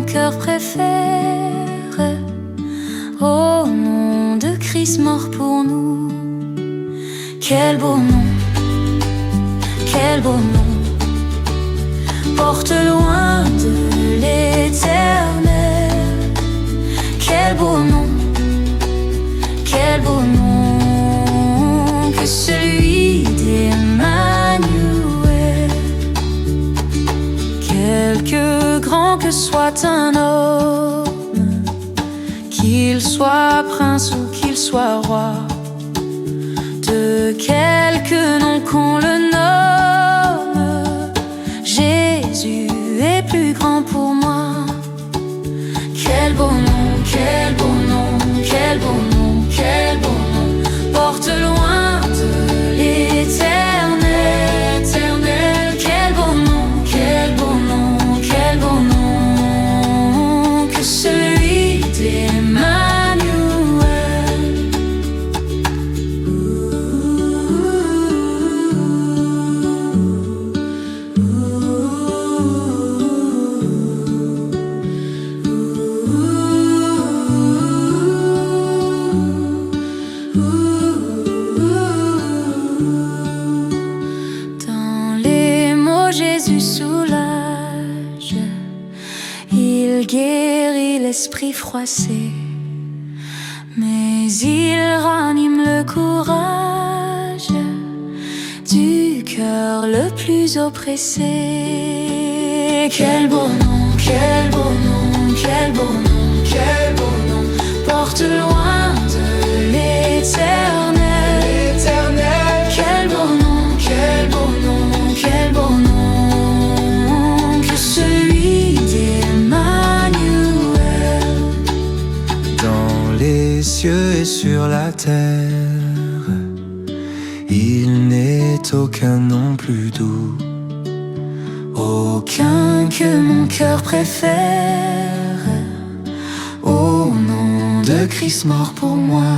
cœur préfère. Au nom de Christ mort pour nous. Quel beau nom, quel beau nom, porte loin de l'éternel. Quel beau nom, quel beau nom que celui d'Emmanuel. Quelque grand que soit un homme, qu'il soit prince ou qu'il soit roi, de quelque nom qu'on le nomme, Jésus est plus grand pour moi. Quel beau nom, quel beau nom, quel beau nom, quel beau nom, porte loin de l'éternel, éternel. Quel beau nom, quel beau nom, quel beau nom que celui d'Emmanuel. Jésus soulage, il guérit l'esprit froissé, mais il ranime le courage du cœur le plus oppressé. Quel beau nom, quel beau nom, quel beau nom, quel beau nom, porte loin de l'éternel, l'éternel. Quel beau nom, quel beau nom, quel beau nom que celui d'Emmanuel. Dans les cieux et sur la terre, il n'est aucun nom plus doux, aucun que mon cœur préfère. Au nom de Christ mort pour moi.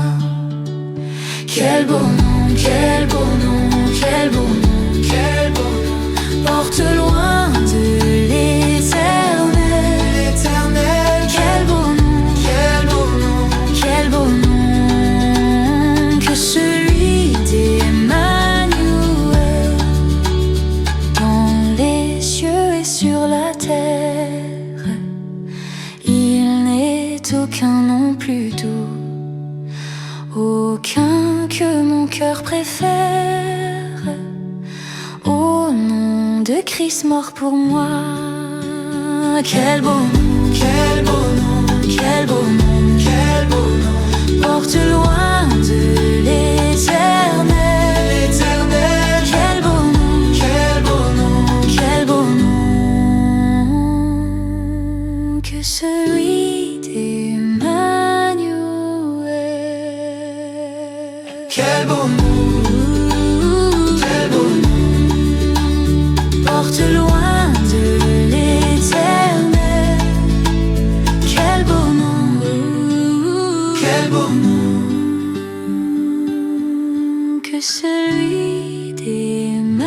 Quel beau nom, quel beau nom, quel beau nom, quel beau nom, porte loin de l'éternel, l'éternel. Quel beau nom, quel beau nom, quel beau nom que celui d'Emmanuel. Dans les cieux et sur la terre, il n'est aucun nom plus doux, aucun que mon cœur préfère. Au nom de Christ mort pour moi. Quel beau nom, quel beau nom, quel beau nom, quel beau nom, porte loin de l'éternel, l'éternel. Quel beau nom, quel beau nom, quel beau nom que celui d'Emmanuel. quel beau nom, Quel beau nom, porte loin de l'éternel. Quel beau nom, quel beau nom que celui d'Emmanuel.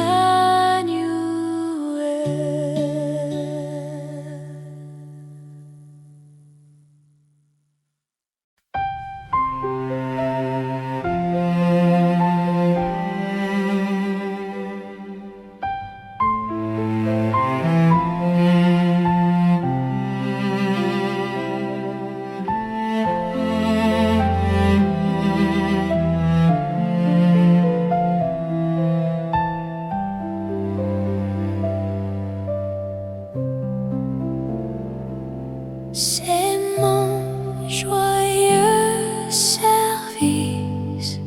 C'est mon joyeux service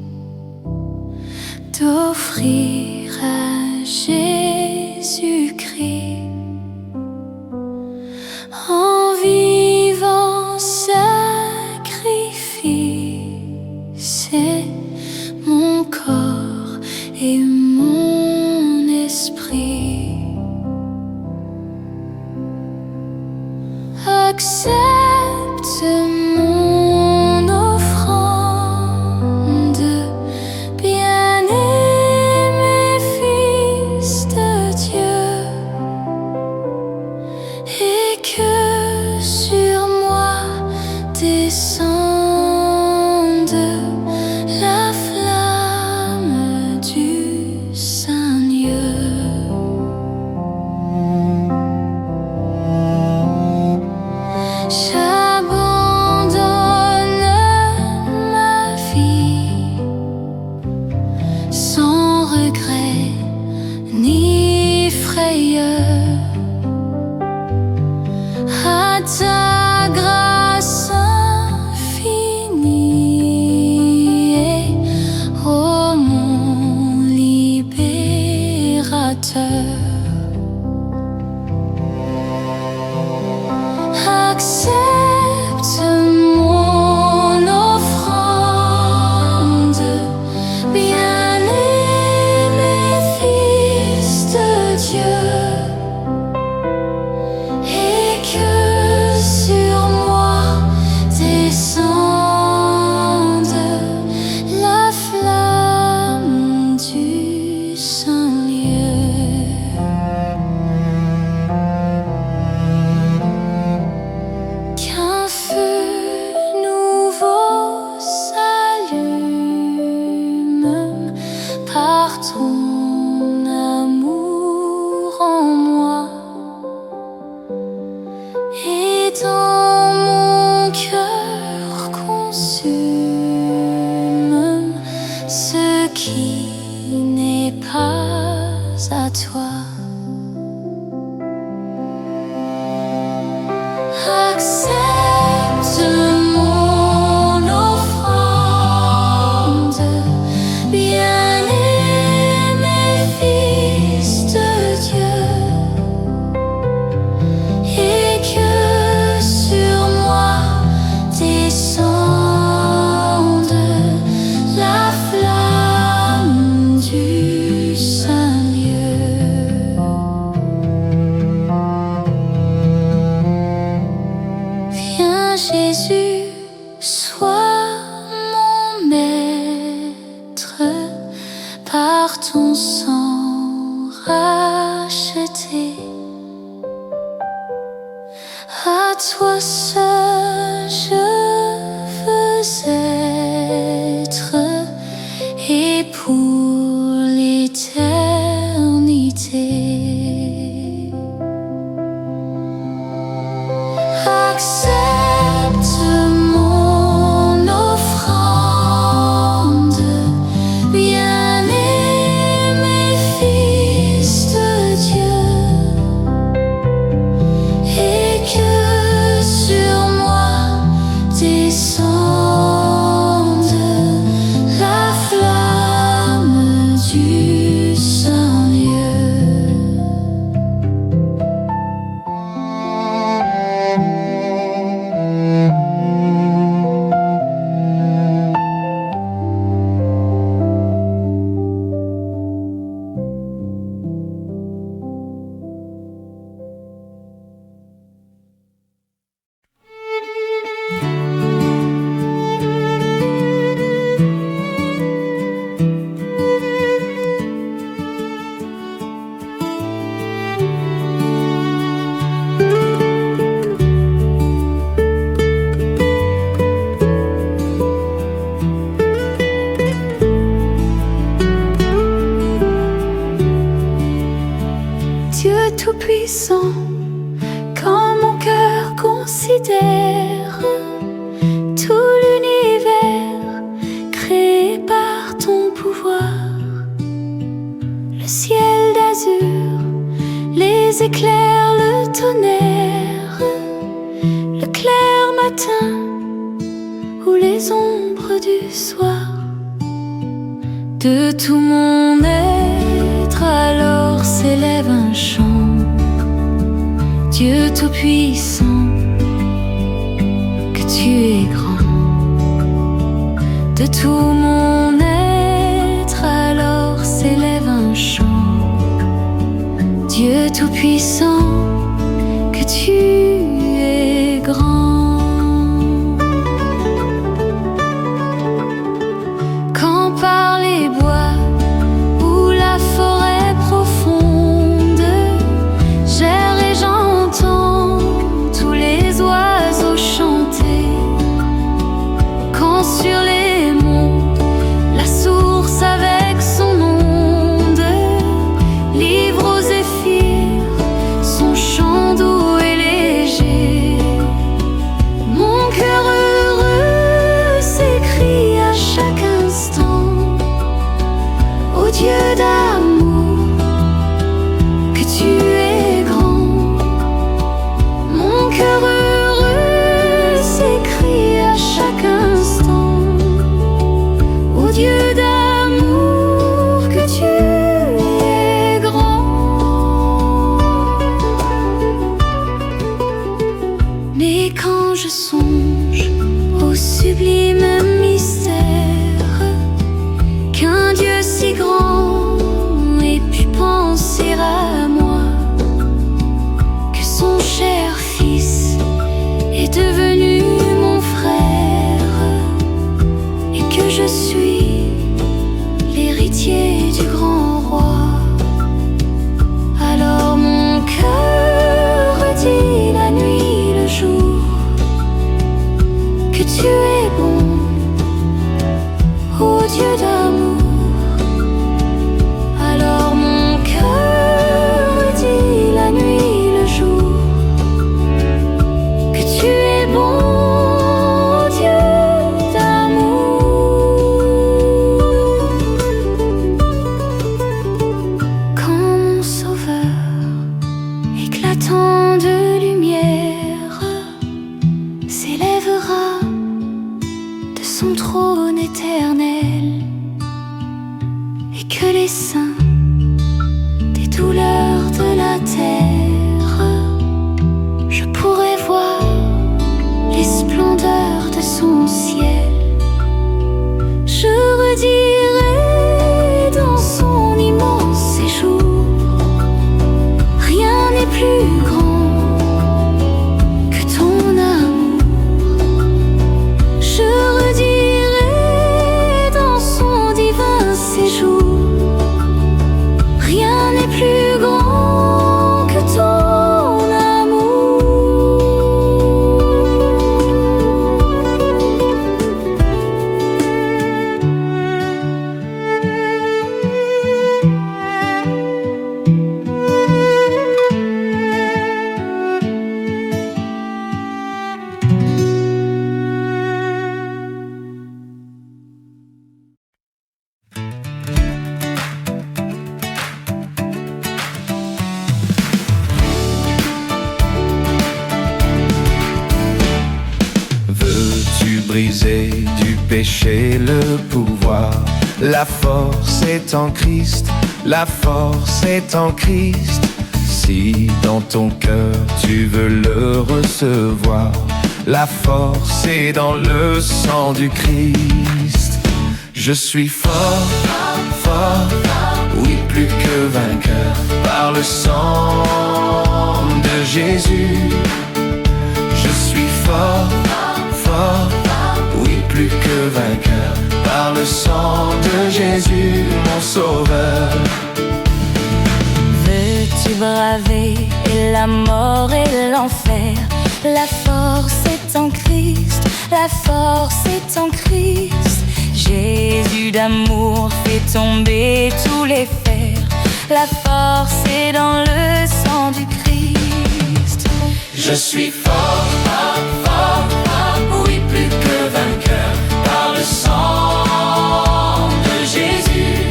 d'offrir à Jésus-Christ en vivant sacrifice. C'est mon corps et mon esprit. Accepte mon offrande, bien-aimé Fils de Dieu, et que ta grâce infinie, et, ô mon libérateur, accepte mon offrande, bien-aimé Fils de Dieu, et que sur moi descende la flamme du Saint-Lieu. Qu'un feu nouveau s'allume par ton amour en moi, et dans mon cœur consume ce qui n'est pas à toi. Accepte mon offrande, bien-aimé Fils de Dieu, et que sur moi descende la flamme du Saint-Lieu. Viens Jésus, sois mon maître, par ton sang racheté. À toi seul je veux être, et pour l'éternité. Accepte mon offrande, bien-aimé Fils de Dieu, et que sur moi descende la flamme du Saint-Lieu. Dieu Tout-Puissant, quand mon cœur considère tout l'univers créé par ton pouvoir, le ciel d'azur, les éclairs, le tonnerre, le clair matin ou les ombres du soir, de tout mon être alors s'élève un chant. Dieu Tout-Puissant, que tu es grand. De tout mon être alors s'élève un chant. Dieu Tout-Puissant, que tu es grand. Quand par les bois ou la forêt profonde, j'erre et j'entends tous les oiseaux chanter. Quand sur les monts, la source avec son onde livre aux zéphyrs son chant. je songe au sublime mystère qu'un Dieu si grand ait pu penser à moi, que son cher Fils est devenu mon frère et que je suis l'héritier du grand roi. Alors mon cœur redit la nuit, le jour, que tu es bon, ô Dieu d'amour. Alors mon cœur redit la nuit, le jour, que tu es bon, ô Dieu d'amour. Quand mon Sauveur, éclatant de lumière, s'élèvera de son trône éternel, et que les saints des douleurs de la terre, je pourrai voir les splendeurs de son ciel. Je redirai dans son immense séjour, rien n'est plus grand que ton amour. Je redirai dans son divin séjour, rien n'est plus grand que ton amour. Veux-tu briser du péché le pouvoir? La force est en Christ, la force est en Christ. Si dans ton cœur tu veux le recevoir, la force est dans le sang du Christ. Je suis fort, fort, oui plus que vainqueur, par le sang de Jésus. Je suis fort, fort, oui plus que vainqueur, par le sang de Jésus, mon sauveur. Veux-tu braver la mort et l'enfer? La force est en Christ, la force est en Christ. Jésus d'amour fait tomber tous les fers. La force est dans le sang du Christ. Je suis fort, fort, fort, oui plus que vainqueur, par le sang de Jésus.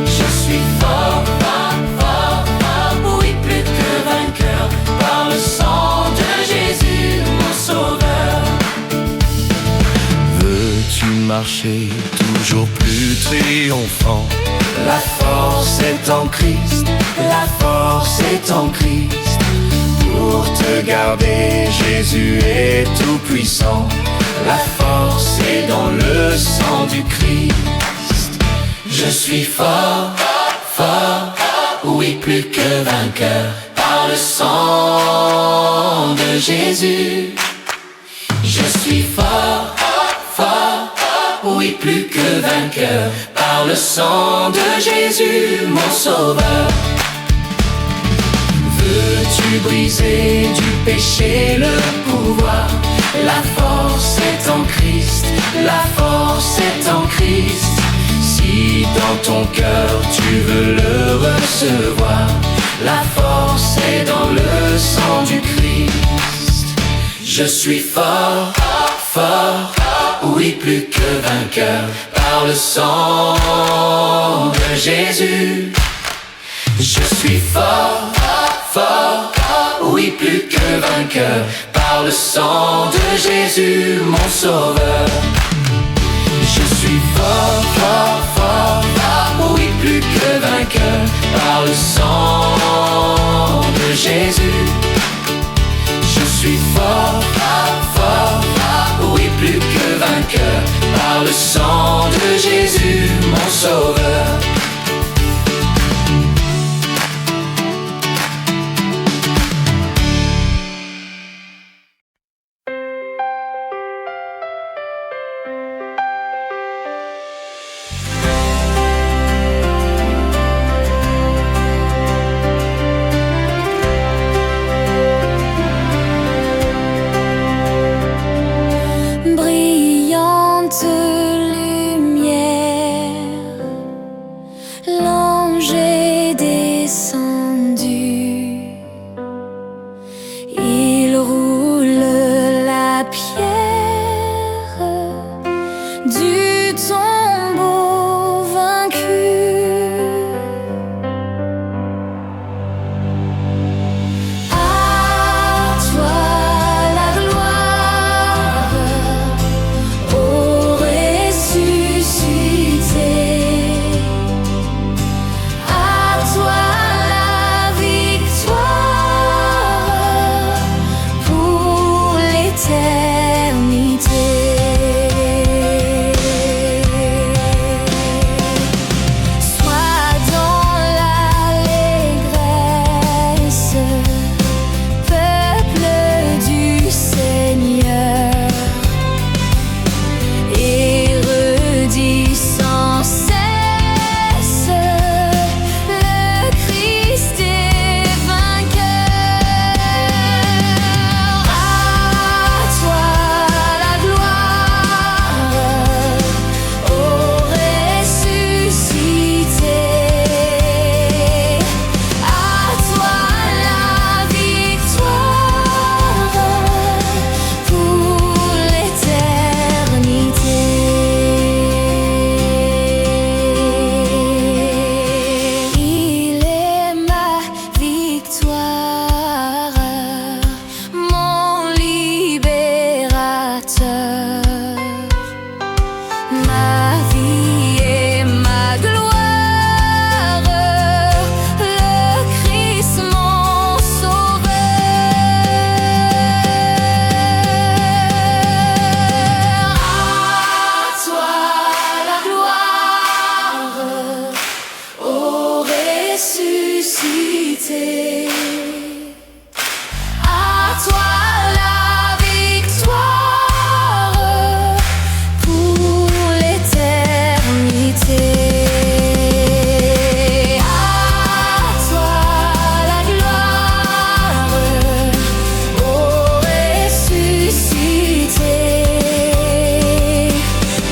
Je suis fort, fort, fort, oui plus que vainqueur, par le sang de Jésus, mon sauveur. Veux-tu marcher toujours plus triomphant? La force est en Christ, la force est en Christ. Pour te garder, Jésus est tout puissant. La force est dans le sang du Christ. Je suis fort, fort, oui plus que vainqueur, par le sang de Jésus. Je suis fort, fort, oui plus que vainqueur, par le sang de Jésus, mon sauveur. Veux-tu briser du péché le pouvoir? La force est en Christ, la force est en Christ. Si dans ton cœur tu veux le recevoir, la force est dans le sang du Christ. Je suis fort, fort, oui plus que vainqueur, par le sang de Jésus. Je suis fort, fort, oui plus que vainqueur, par le sang de Jésus, mon sauveur. Je suis fort, fort, fort, oui plus que vainqueur, par le sang de Jésus. Je suis fort, le sang de Jésus, mon sauveur. Brillante lumière, l'ange est descendu. Il roule la pierre du tombeau vaincu. À toi la gloire, ô ressuscité. À toi la victoire pour l'éternité. Sois dans l'allégresse, peuple du Seigneur, et redis sans cesse: le Christ est vainqueur. À toi la gloire, ô ressuscité. À toi la victoire pour l'éternité. Il est ma victoire, mon libérateur, ma vie et ma gloire, le Christ mon sauveur. À toi la gloire, ô ressuscité. À toi la victoire pour l'éternité. À toi la gloire, ô ressuscité.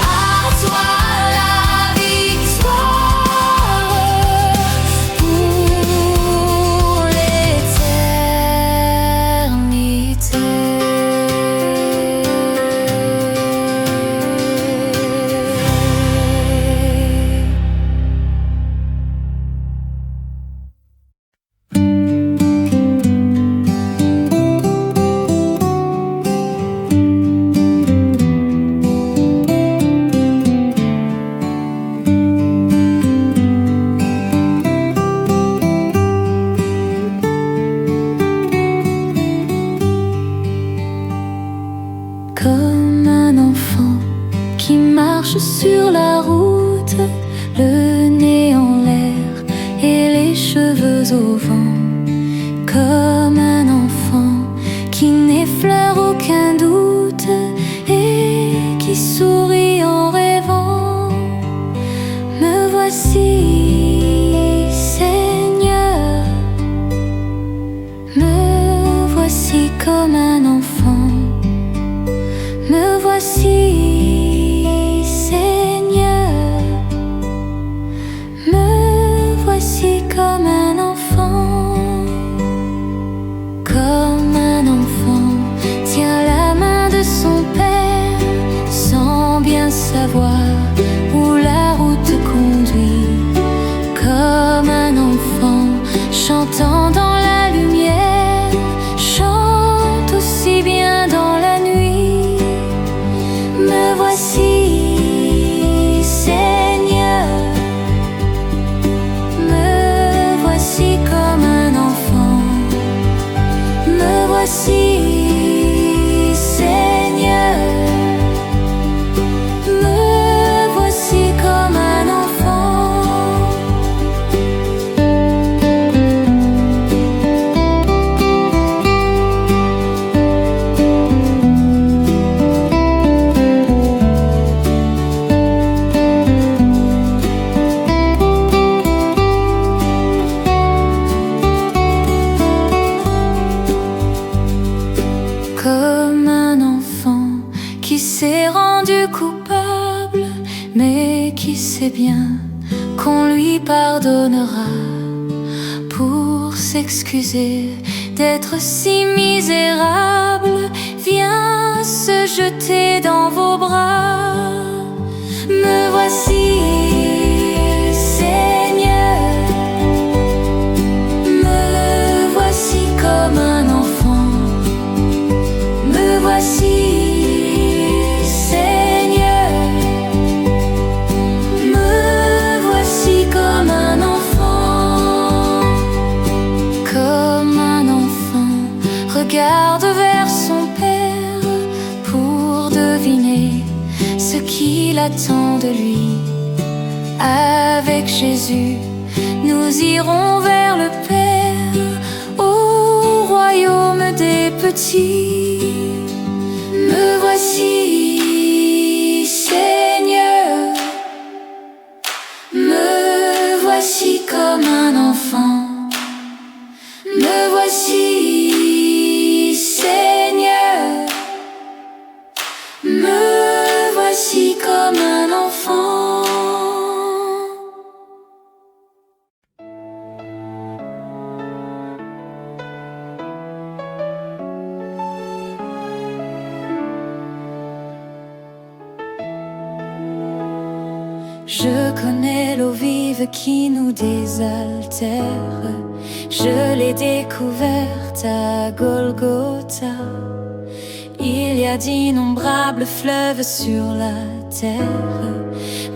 À toi la victoire pour l'éternité. Comme un enfant qui marche sur la route, le nez en l'air et les cheveux au vent. Comme un enfant qui n'effleure aucun doute et qui sourit en rêvant. Me voici, Seigneur, me voici comme un enfant. Me voici, Seigneur, me voici comme un enfant. Comme un enfant tient la main de son père sans bien savoir où la route conduit. Comme un enfant chantant dans la lumière, chante aussi bien dans la nuit. Me voici, Seigneur, me voici comme un enfant. Me voici, Seigneur, me sait bien qu'on lui pardonnera. Pour s'excuser d'être si misérable, viens se jeter dans vos bras. Me voici, Seigneur, me voici comme un enfant. Me voici, Seigneur, me voici comme un enfant. Comme un enfant, regarde vers son Père pour deviner ce qu'il attend de lui. Avec Jésus, nous irons vers le Père, au royaume des petits. Me voici, Seigneur, me voici comme un enfant. Me voici, Seigneur, me voici comme un enfant. Je connais l'eau vive qui nous désaltère. Je l'ai découverte à Golgotha. Il y a d'innombrables fleuves sur la terre,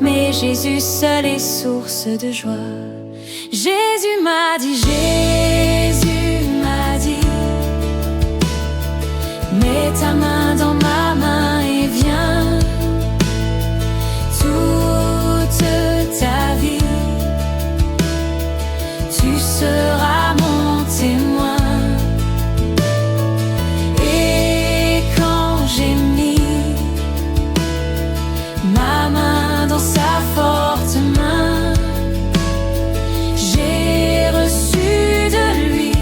mais Jésus seul est source de joie. Jésus m'a dit, mets ta main dans ma main et viens. Toute ta vie, tu seras mon témoin. Et quand j'ai mis ma main dans sa forte main, j'ai reçu de lui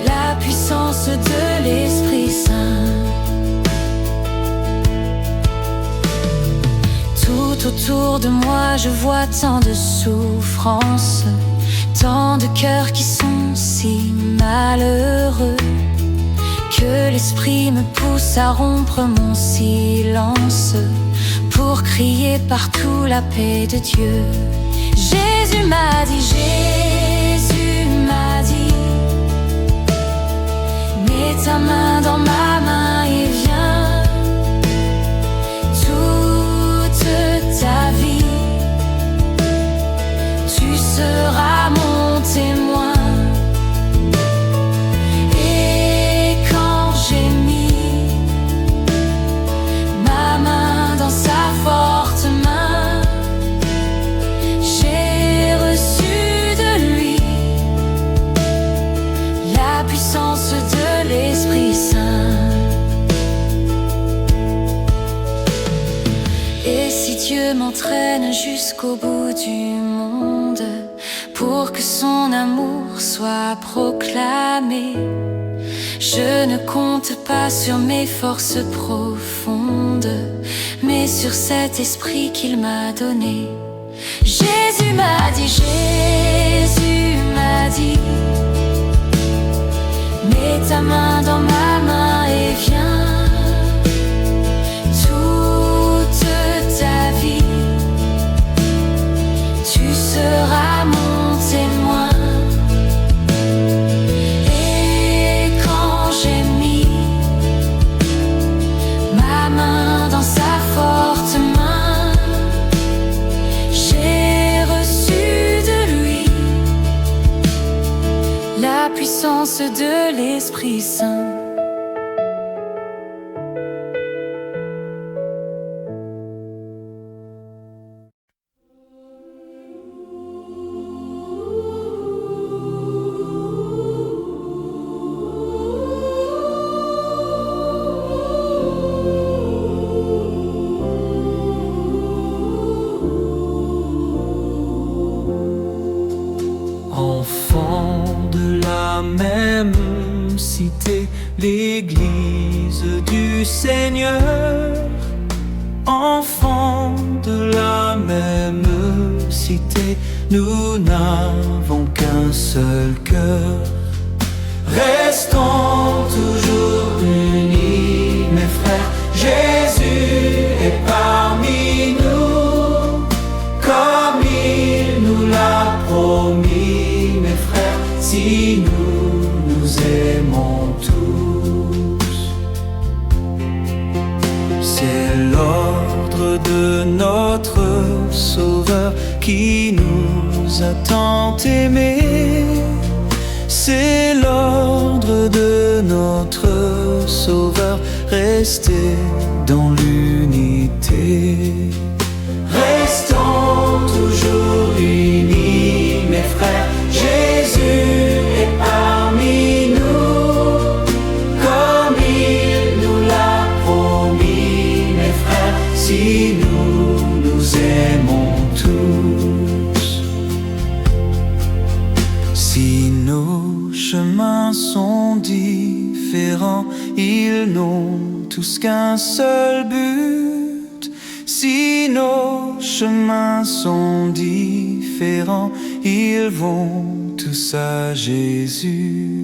la puissance de l'Esprit Saint. Tout autour de moi, je vois tant de souffrances, tant de cœurs qui sont si malheureux, que l'Esprit me pousse à rompre mon silence pour crier partout la paix de Dieu. Jésus m'a dit, mets ta main dans ma main et viens. Toute ta vie, tu seras mon témoin. Et quand j'ai mis ma main dans sa forte main, j'ai reçu de lui la puissance de l'Esprit Saint. Et si Dieu m'entraîne jusqu'au bout du monde pour que son amour soit proclamé, je ne compte pas sur mes forces profondes, mais sur cet esprit qu'il m'a donné. Jésus m'a dit, mets ta main dans ma main et viens. Toute ta vie, tu seras mon témoin. Et quand j'ai mis ma main dans sa forte main, j'ai reçu de lui la puissance de l'Esprit Saint. Enfant de la même cité, l'Église du Seigneur, enfant de la même cité, nous n'avons qu'un seul cœur. Restons toujours unis, mes frères. Jésus est parmi nous, comme il nous l'a promis, mes frères. Si nous nous aimons tous, c'est l'ordre de notre Sauveur qui nous a tant aimés. C'est l'ordre de notre Sauveur, rester dans l'unité. Restons toujours unis, mes frères. Jésus est parmi nous, comme il nous l'a promis, mes frères. Si nous nous aimons tous, si nos chemins sont différents, ils n'ont tous qu'un seul but. Si nos chemins sont différents, ils vont tous à Jésus.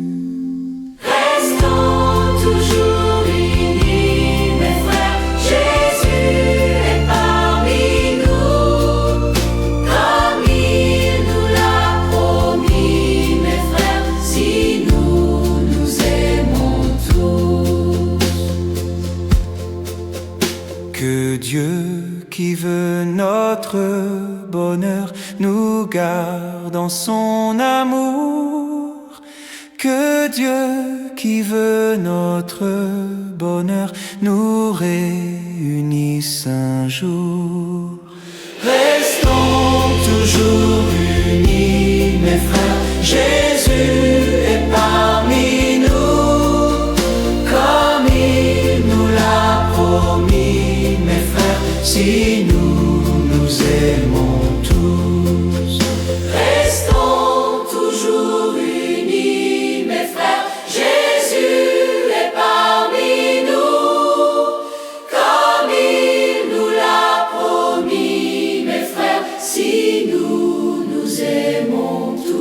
Restons toujours unis, mes frères. Jésus est parmi nous, comme il nous l'a promis, mes frères. Si nous nous aimons tous. Que Dieu qui veut notre bonheur nous garde en son amour. Que Dieu qui veut notre bonheur nous réunisse un jour. Restons toujours unis, mes frères. Jésus est parmi nous, comme il nous l'a promis, mes frères. Si nous nous aimons tous, Restons toujours unis, mes frères. Jésus est parmi nous, comme il nous l'a promis, mes frères. Si nous nous aimons tous.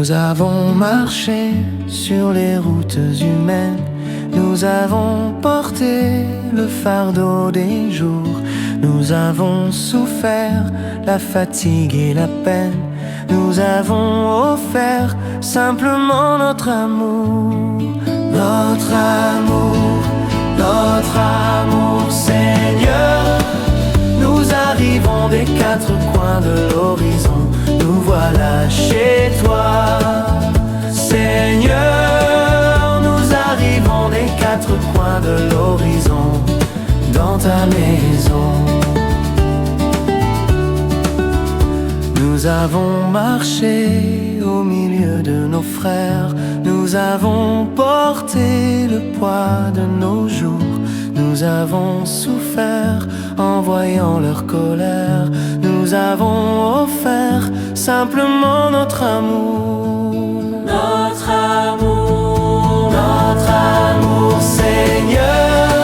nous avons marché sur les routes humaines. Nous avons porté le fardeau des jours. Nous avons souffert la fatigue et la peine. Nous avons offert simplement notre amour. Notre amour, notre amour, Seigneur. Nous arrivons des quatre coins de l'horizon. Nous voilà chez toi, Seigneur. Nous arrivons des quatre coins de l'horizon, dans ta maison. Nous avons marché au milieu de nos frères. Nous avons porté le poids de nos jours. Nous avons souffert en voyant leur colère. Nous avons offert simplement notre amour. Notre amour, notre amour, Seigneur.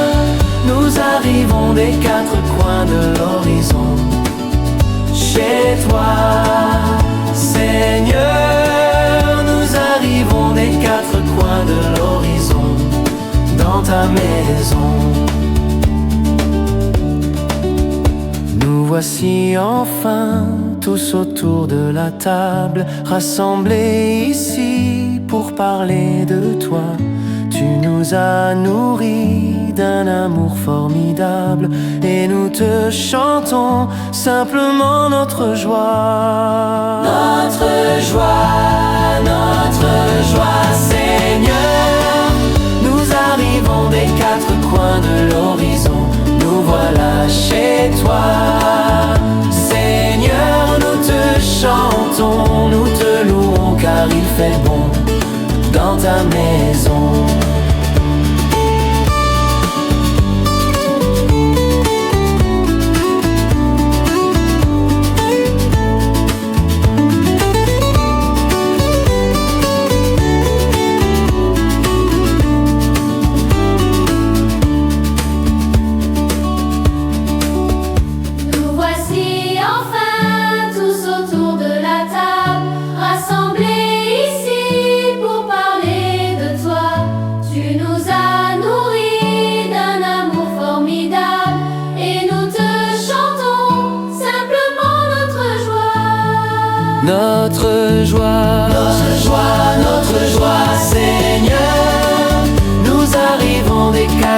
Nous arrivons des quatre coins de l'horizon, chez toi, Seigneur. Nous arrivons des quatre coins de l'horizon, dans ta maison. Nous voici enfin tous autour de la table, rassemblés ici pour parler de toi. Tu nous as nourris d'un amour formidable et nous te chantons simplement notre joie. Notre joie, Seigneur. Nous arrivons des quatre coins de l'horizon. Nous voilà chez toi, Seigneur. Nous te chantons, nous te louons car il fait bon dans ta maison.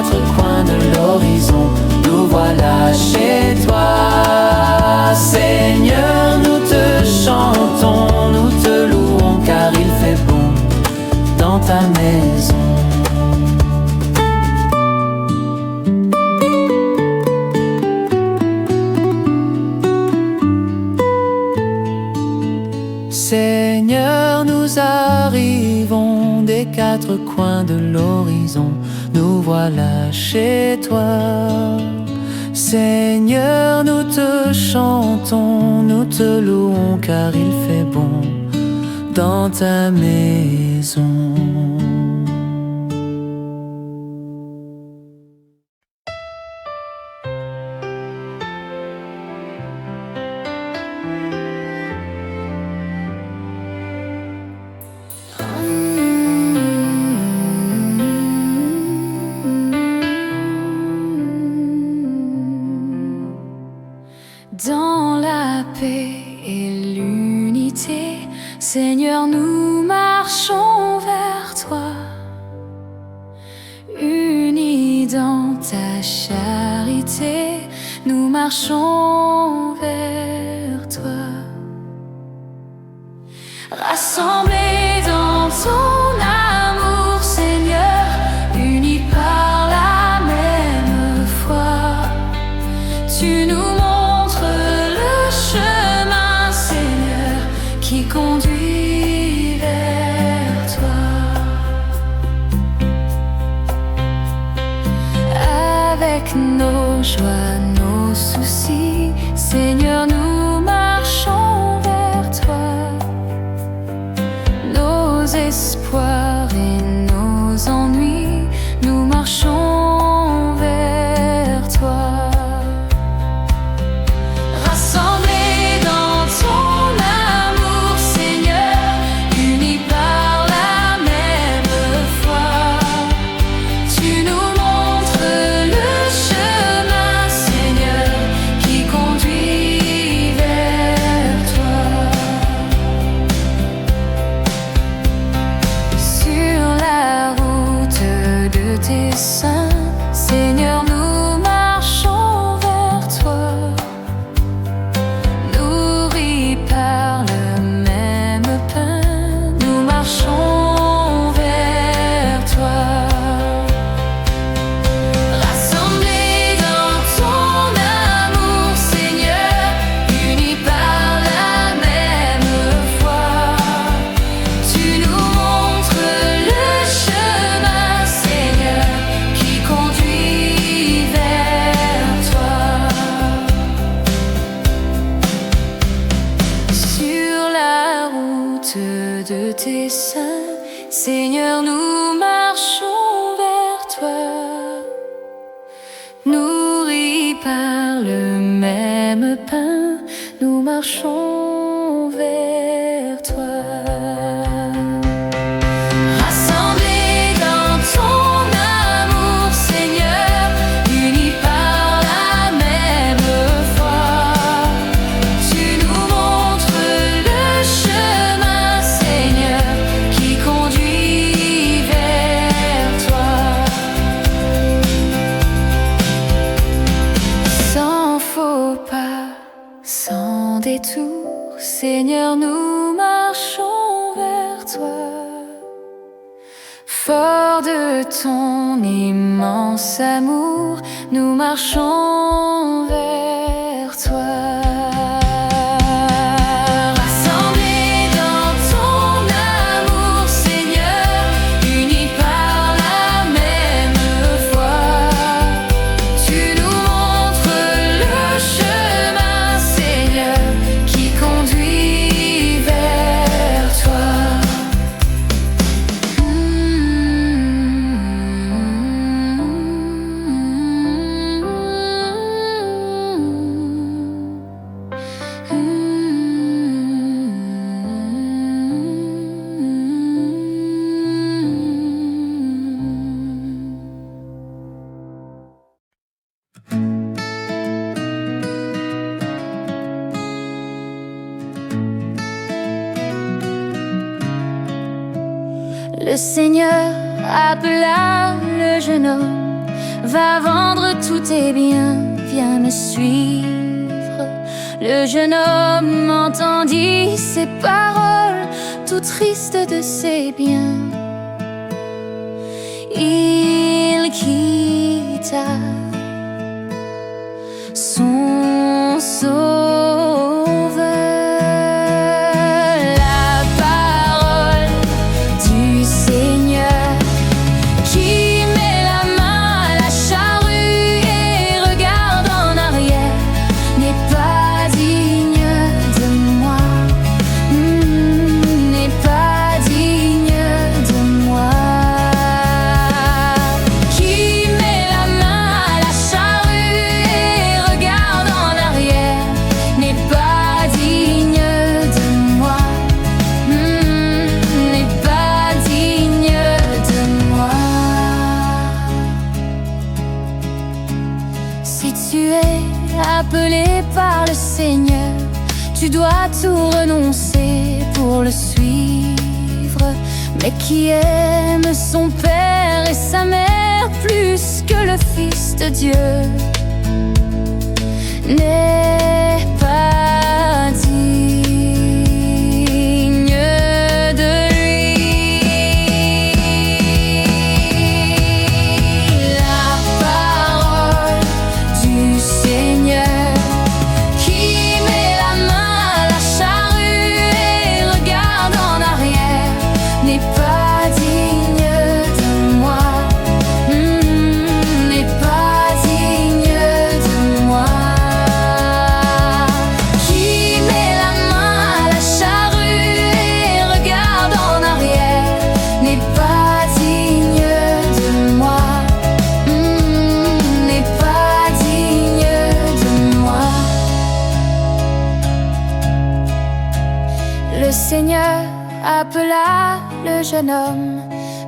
quatre coins de l'horizon, nous voilà chez toi. Seigneur, nous te chantons, nous te louons, car il fait bon dans ta maison. Seigneur, nous arrivons des quatre coins de l'horizon, nous voilà chez toi. Seigneur, nous te chantons, nous te louons, car il fait bon dans ta maison. Dans la paix et l'unité, Seigneur, nous marchons vers toi. Unis dans ta charité, nous marchons vers toi. Rassemblés dans ton amour, Seigneur, unis par la même foi, tu nous chemin, Seigneur, qui conduit vers toi. Avec nos joies, nos soucis, Seigneur, nous marchons vers toi. Nos espoirs et nos ennuis, nous marchons vers toi. Seigneur, nous marchons vers toi, nourris par le même pain, nous marchons vers toi. Rassemblés dans ton amour, Seigneur, unis par la même foi, tu nous montres le chemin, Seigneur, qui conduit vers toi. Sur la route de tes saints, Seigneur, nous marchons vers toi. Nourris par le même pain, nous marchons vers toi. Rassemblés dans ton amour, Seigneur, unis par la même foi, tu nous montres le chemin, Seigneur, qui conduit vers toi. Sans faux pas, sans détour, Seigneur, nous marchons vers toi. Fort de ton immense amour, nous marchons vers toi. Rassemblés dans ton amour, Seigneur, unis par la même foi, tu nous montres le chemin, Seigneur, qui conduit vers toi. Le Seigneur appela le jeune homme va vendre tous tes biens, viens me suivre. Le jeune homme entendit ces paroles, tout triste de ses biens. Il quitta son sauveur. La parole du Seigneur qui met la main à la charrue et regarde en arrière n'est pas digne de moi, n'est pas digne de moi. Qui met la main à la charrue et regarde en arrière n'est pas digne de moi, n'est pas digne de moi. Si tu es appelé par le Seigneur, tu dois tout renoncer pour le suivre. Mais qui aime son père et sa mère plus que le Fils de Dieu n'est pas digne de lui. La parole du Seigneur qui met la main à la charrue et regarde en arrière n'est pas digne de moi, n'est pas digne de moi. Qui met la main à la charrue et regarde en arrière n'est pas digne de moi, n'est pas digne de moi. Le Seigneur appela le jeune homme,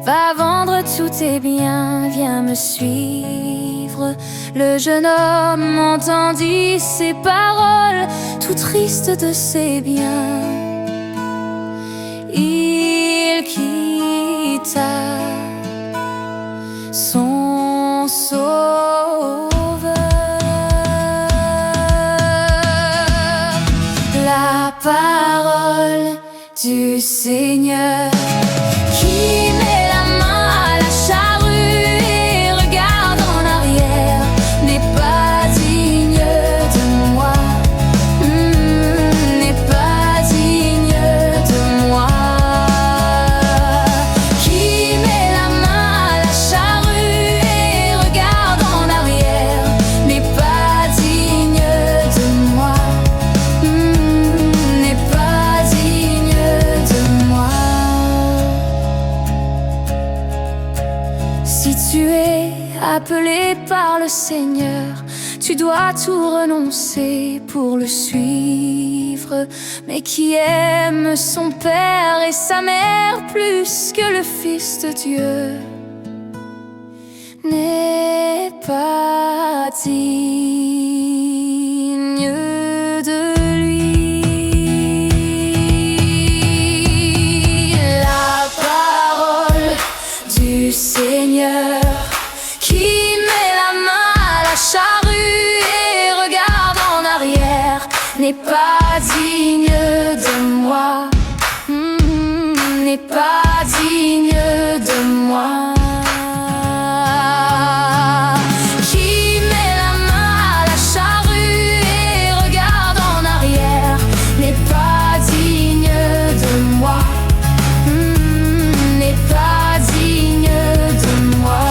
va vendre tous tes biens, viens me suivre. Le jeune homme entendit ces paroles, tout triste de ses biens. Il quitta son sauveur. La parole du Seigneur qui met la main à la charrue et regarde en arrière n'est pas digne de moi, n'est pas digne de moi. Qui met la main à la charrue et regarde en arrière n'est pas digne de moi, n'est pas digne de moi. Si tu es appelé par le Seigneur, tu dois tout renoncer pour le suivre. Mais qui aime son père et sa mère plus que le Fils de Dieu n'est pas digne de lui. La parole du Seigneur qui met la main à la charrue et regarde en arrière n'est pas digne de moi, n'est pas digne de moi. Qui met la main à la charrue et regarde en arrière n'est pas digne de moi, n'est pas digne de moi.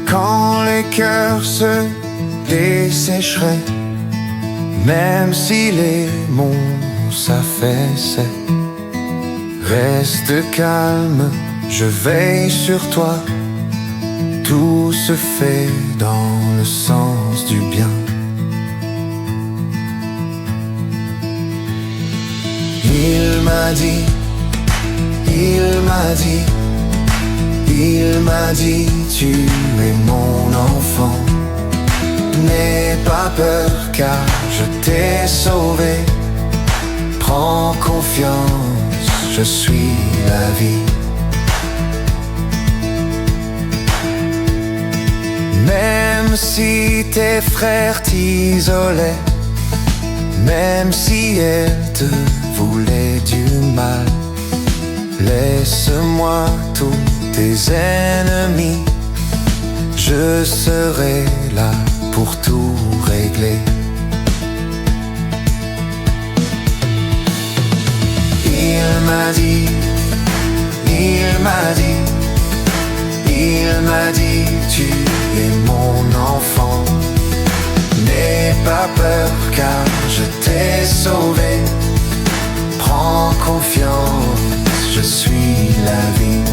Quand les cœurs se dessécheraient, même si les monts s'affaissaient, reste calme, je veille sur toi. Tout se fait dans le sens du bien. Il m'a dit, il m'a dit, il m'a dit, tu es mon enfant. N'aie pas peur car je t'ai sauvé. Prends confiance, je suis la vie. Même si tes frères t'isolaient, même si elles te voulaient du mal, laisse-moi tous tes ennemis. Je serai là pour tout régler. Il m'a dit, il m'a dit, il m'a dit, tu es mon enfant. N'aie pas peur car je t'ai sauvé. Prends confiance, je suis la vie.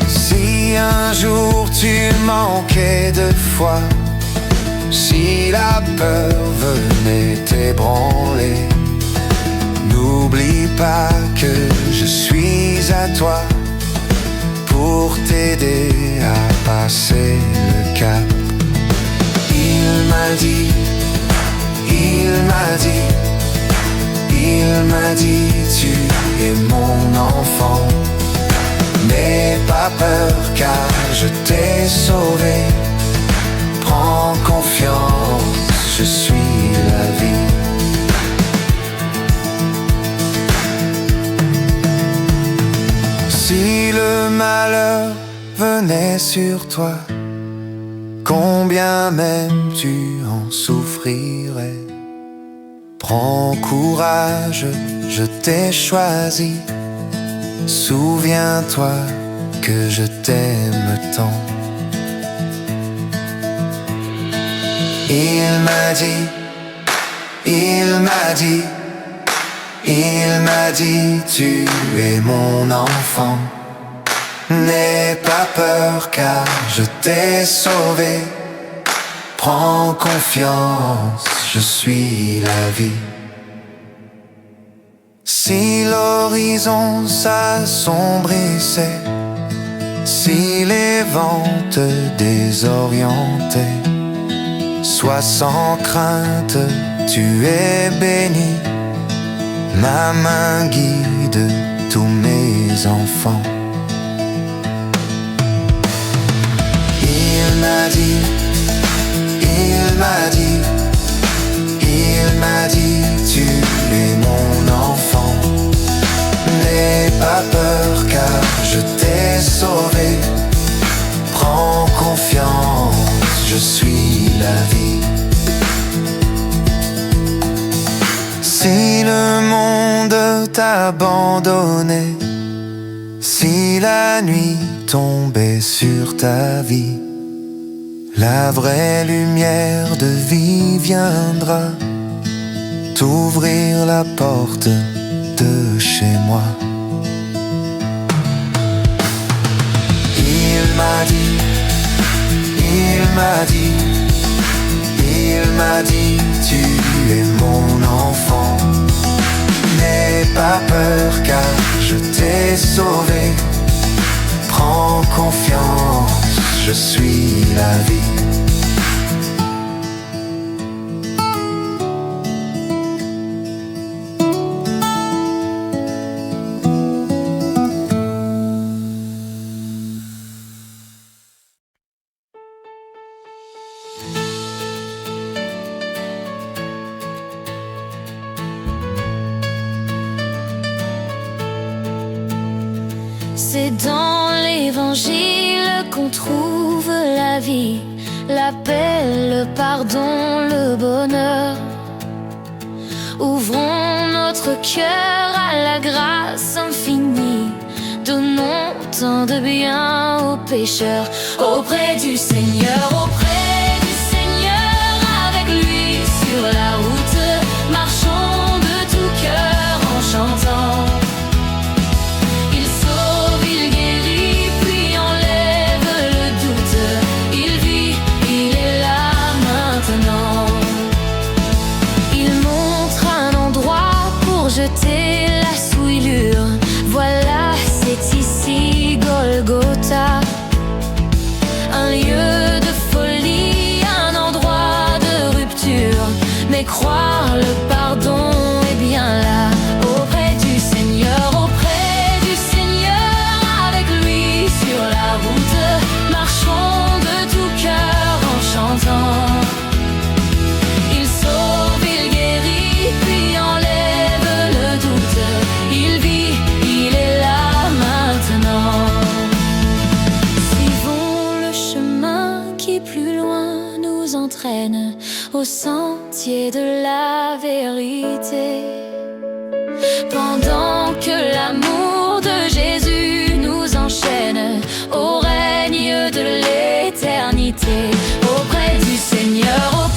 Si un jour tu manquais de foi, si la peur venait t'ébranler, n'oublie pas que je suis à toi pour t'aider à passer le cap. Il m'a dit, il m'a dit, il m'a dit, tu es mon enfant. N'aie pas peur car je t'ai sauvé. Prends confiance, je suis la vie. Si le malheur venait sur toi, combien même tu en souffrirais. Prends courage, je t'ai choisi. Souviens-toi que je t'aime tant. Il m'a dit, il m'a dit, il m'a dit, tu es mon enfant. N'aie pas peur car je t'ai sauvé. Prends confiance, je suis la vie. Si l'horizon s'assombrissait, si les vents te désorientaient, sois sans crainte, tu es béni. Ma main guide tous mes enfants. Il m'a dit, il m'a dit, il m'a dit, tu es mon enfant. N'aie pas peur car je t'ai sauvé. Prends confiance, je suis la vie. Si le monde t'a abandonné, si la nuit tombait sur ta vie, la vraie lumière de vie viendra t'ouvrir la porte de chez moi. Il m'a dit, il m'a dit, il m'a dit, tu es mon enfant. N'aie pas peur car je t'ai sauvé. Prends confiance, je suis la vie. C'est dans l'évangile qu'on trouve la vie, la paix, le pardon, le bonheur. Ouvrons notre cœur à la grâce infinie. Donnons tant de bien aux pécheurs. Auprès du Seigneur, avec lui sur la route, marchons de tout cœur. croire le pardon est bien là, auprès du Seigneur, avec lui sur la route. Marchons de tout cœur en chantant. Il sauve, il guérit, puis enlève le doute. Il vit, il est là maintenant. Suivons le chemin qui plus loin nous entraîne au sentier de la vérité. Pendant que l'amour de Jésus nous enchaîne au règne de l'éternité. Auprès du Seigneur,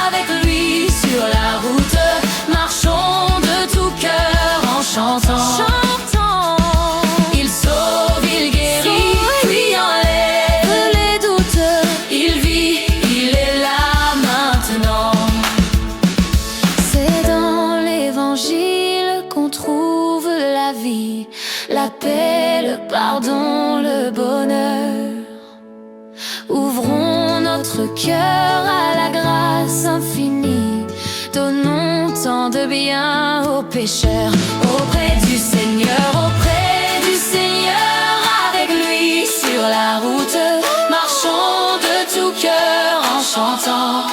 avec lui sur la route. Marchons de tout cœur en chantant. Il sauve, il guérit, puis enlève les doutes. Il vit, il est là maintenant. C'est dans l'évangile qu'on trouve la vie, la paix, le pardon, le bonheur. Ouvrons notre cœur à la grâce infinie. Donnons tant de bien aux pécheurs. Auprès du Seigneur, avec lui sur la route. Marchons de tout cœur en chantant.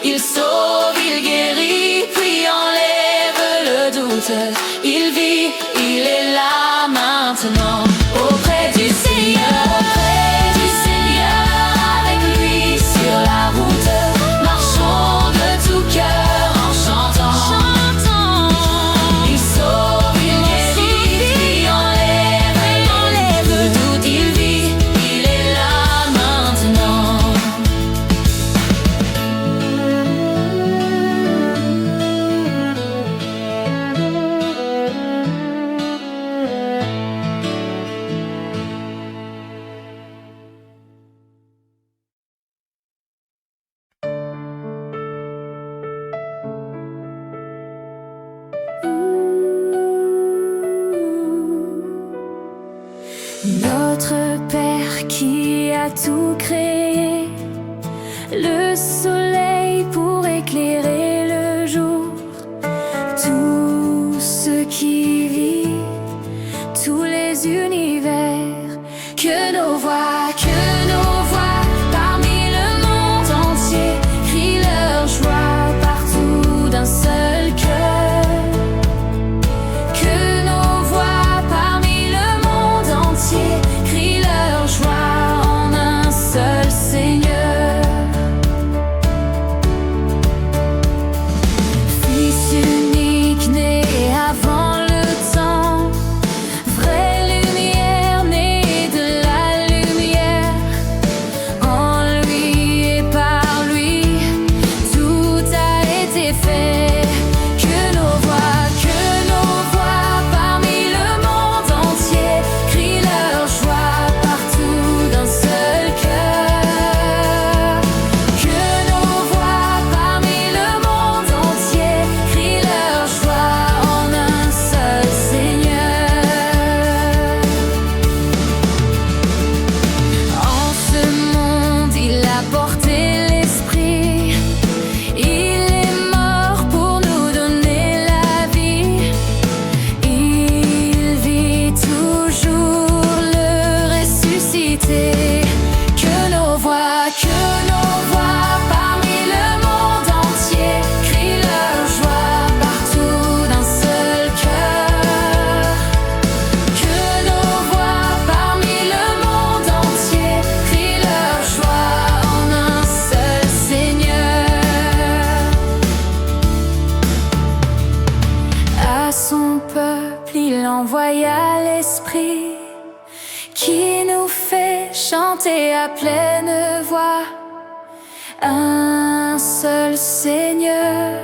Il sauve, il guérit, puis enlève le doute. Il vit, il est là maintenant. Auprès du Seigneur, avec lui sur la route. Marchons de tout cœur en chantant. Il sauve, il guérit, puis enlève le doute. Il vit, il est là maintenant. Notre Père qui a tout créé, le soleil pour éclairer le jour, tout ce qui vit, tous les univers, que nos voix parmi le monde entier crient leur joie partout d'un seul cœur. Que nos voix parmi le monde entier crient leur joie en un seul Seigneur. Fils unique né avant le temps, vraie lumière née de la lumière. En lui et par lui, tout a été fait. Que nos voix parmi le monde entier crient leur joie partout d'un seul cœur. Que nos voix parmi le monde entier crient leur joie en un seul Seigneur. En ce monde, il a porté l'esprit. Il est mort pour nous donner la vie. Il vit toujours, le ressuscité. Que nos voix parmi le monde entier crient leur joie partout d'un seul cœur. Que nos voix parmi le monde entier crient leur joie en un seul Seigneur. À son peuple, il envoya l'Esprit qui nous fait chanter à pleine voix. Un seul Seigneur,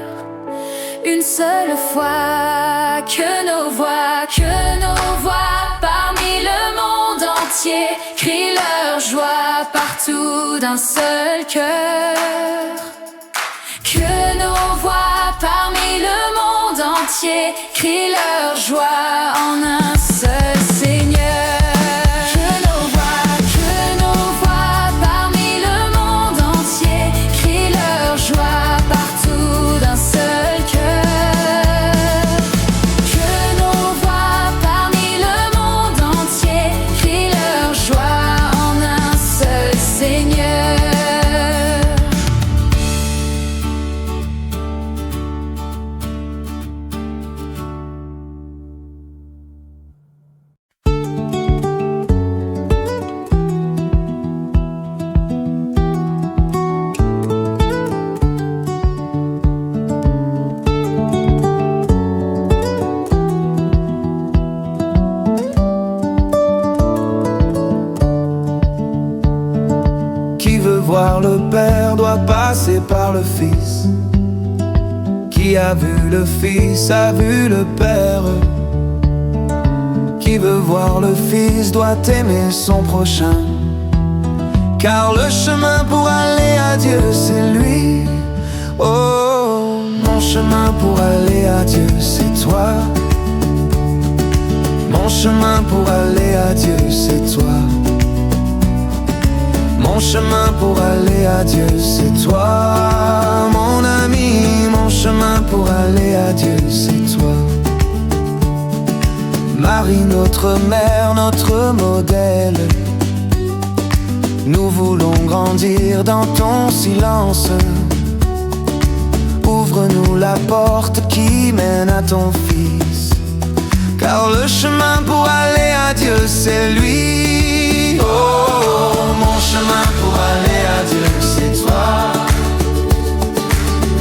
une seule foi. Que nos voix parmi le monde entier crient leur joie partout d'un seul cœur. Que nos voix parmi le monde entier crient leur joie en un seul Seigneur. Que nos voix parmi le monde entier crient par le Fils. Qui a vu le Fils a vu le Père. Qui veut voir le Fils doit aimer son prochain. Car le chemin pour aller à Dieu c'est lui. Oh, mon chemin pour aller à Dieu c'est toi. Mon chemin pour aller à Dieu c'est toi. Mon chemin pour aller à Dieu c'est toi. Mon ami, mon chemin pour aller à Dieu c'est toi. Marie, notre mère, notre modèle, nous voulons grandir dans ton silence. Ouvre-nous la porte qui mène à ton Fils. Car le chemin pour aller à Dieu c'est lui. Oh, mon chemin pour aller à Dieu c'est toi.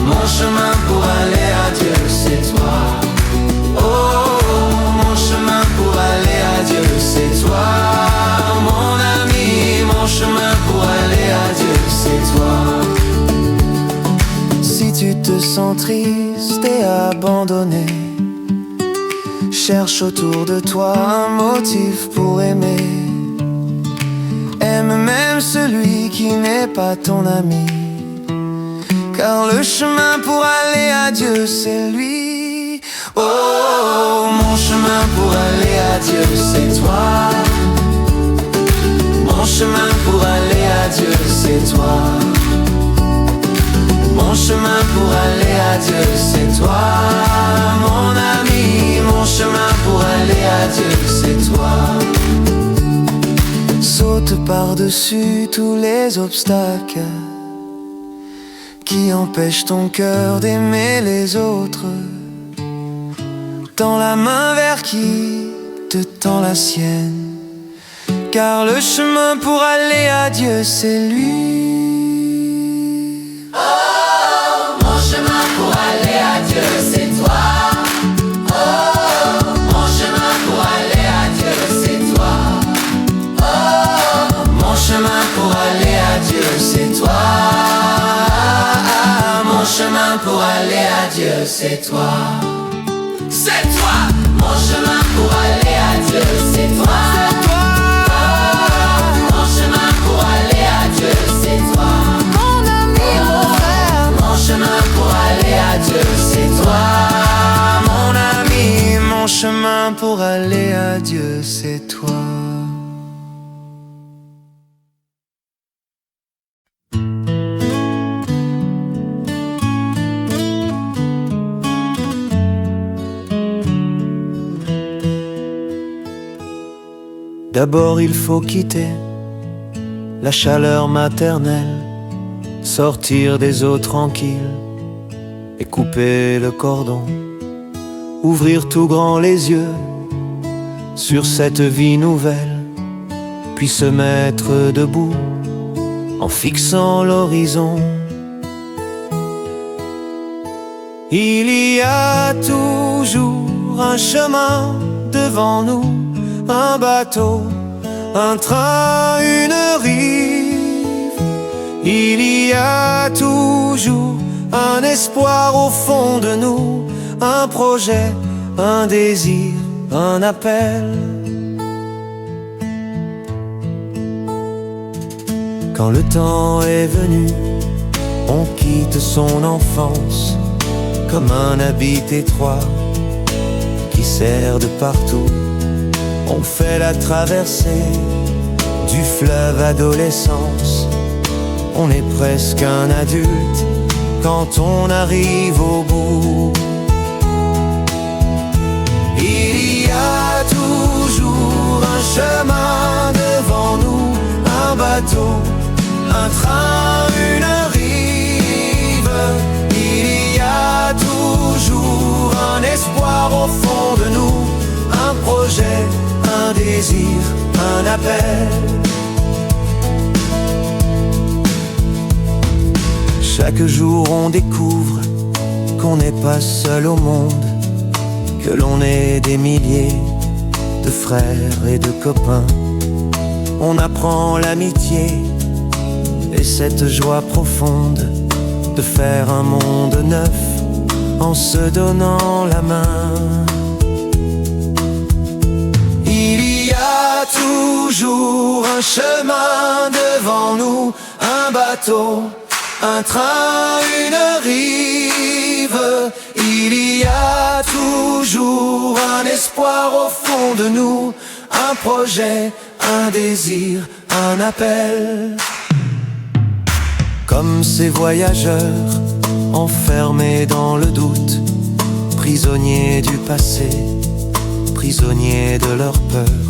Mon chemin pour aller à Dieu c'est toi. Oh, mon chemin pour aller à Dieu c'est toi. Mon ami, mon chemin pour aller à Dieu c'est toi. Si tu te sens triste et abandonné, cherche autour de toi un motif pour aimer. Aime même celui qui n'est pas ton ami. Car le chemin pour aller à Dieu c'est lui. Oh, mon chemin pour aller à Dieu c'est toi. Mon chemin pour aller à Dieu c'est toi. Mon chemin pour aller à Dieu c'est toi. Mon ami, mon chemin pour aller à Dieu c'est toi. Saute par-dessus tous les obstacles qui empêchent ton cœur d'aimer les autres. Tends la main vers qui te tend la sienne. Car le chemin pour aller à Dieu c'est lui. Mon chemin pour aller à Dieu c'est toi. Oh, mon chemin pour aller à Dieu c'est toi. Oh, mon chemin pour aller à Dieu c'est toi. Mon chemin pour aller à Dieu c'est toi. C'est toi. Mon chemin pour aller à Dieu c'est toi. Mon chemin pour aller à Dieu c'est toi. Mon ami, mon frère. Mon chemin pour aller à Dieu c'est toi. Mon ami, mon chemin pour aller à Dieu c'est toi. D'abord il faut quitter la chaleur maternelle, sortir des eaux tranquilles et couper le cordon. Ouvrir tout grand les yeux sur cette vie nouvelle, puis se mettre debout en fixant l'horizon. Il y a toujours un chemin devant nous, un bateau, un train, une rive. Il y a toujours un espoir au fond de nous, un projet, un désir, un appel. Quand le temps est venu, on quitte son enfance comme un habit étroit qui sert de partout. On fait la traversée du fleuve adolescence. On est presque un adulte quand on arrive au bout. Il y a toujours un chemin devant nous, un bateau, un train, une rive. Il y a toujours un espoir au fond de nous, un projet, un désir, un appel. Chaque jour on découvre qu'on n'est pas seul au monde, que l'on est des milliers de frères et de copains. On apprend l'amitié et cette joie profonde de faire un monde neuf en se donnant la main. Il y a toujours un chemin devant nous, un bateau, un train, une rive. Il y a toujours un espoir au fond de nous, un projet, un désir, un appel. Comme ces voyageurs enfermés dans le doute, prisonniers du passé, prisonniers de leur peur,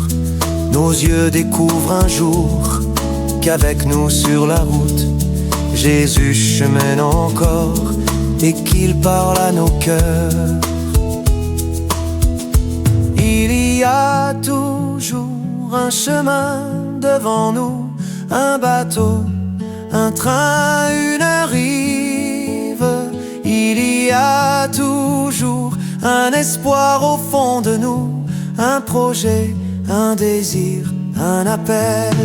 nos yeux découvrent un jour qu'avec nous sur la route, Jésus chemine encore et qu'il parle à nos cœurs. Il y a toujours un chemin devant nous, un bateau, un train, une rive. Il y a toujours un espoir au fond de nous, un projet, un désir, un appel.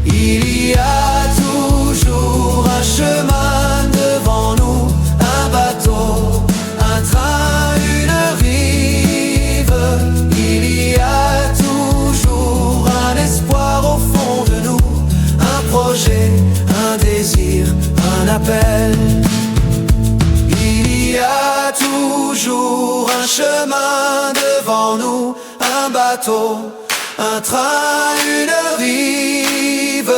Il y a toujours un chemin devant nous, un bateau, un train, une rive. Il y a toujours un espoir au fond de nous, un projet, un désir, un appel. Il y a toujours un chemin devant nous, un bateau, un train, une rive.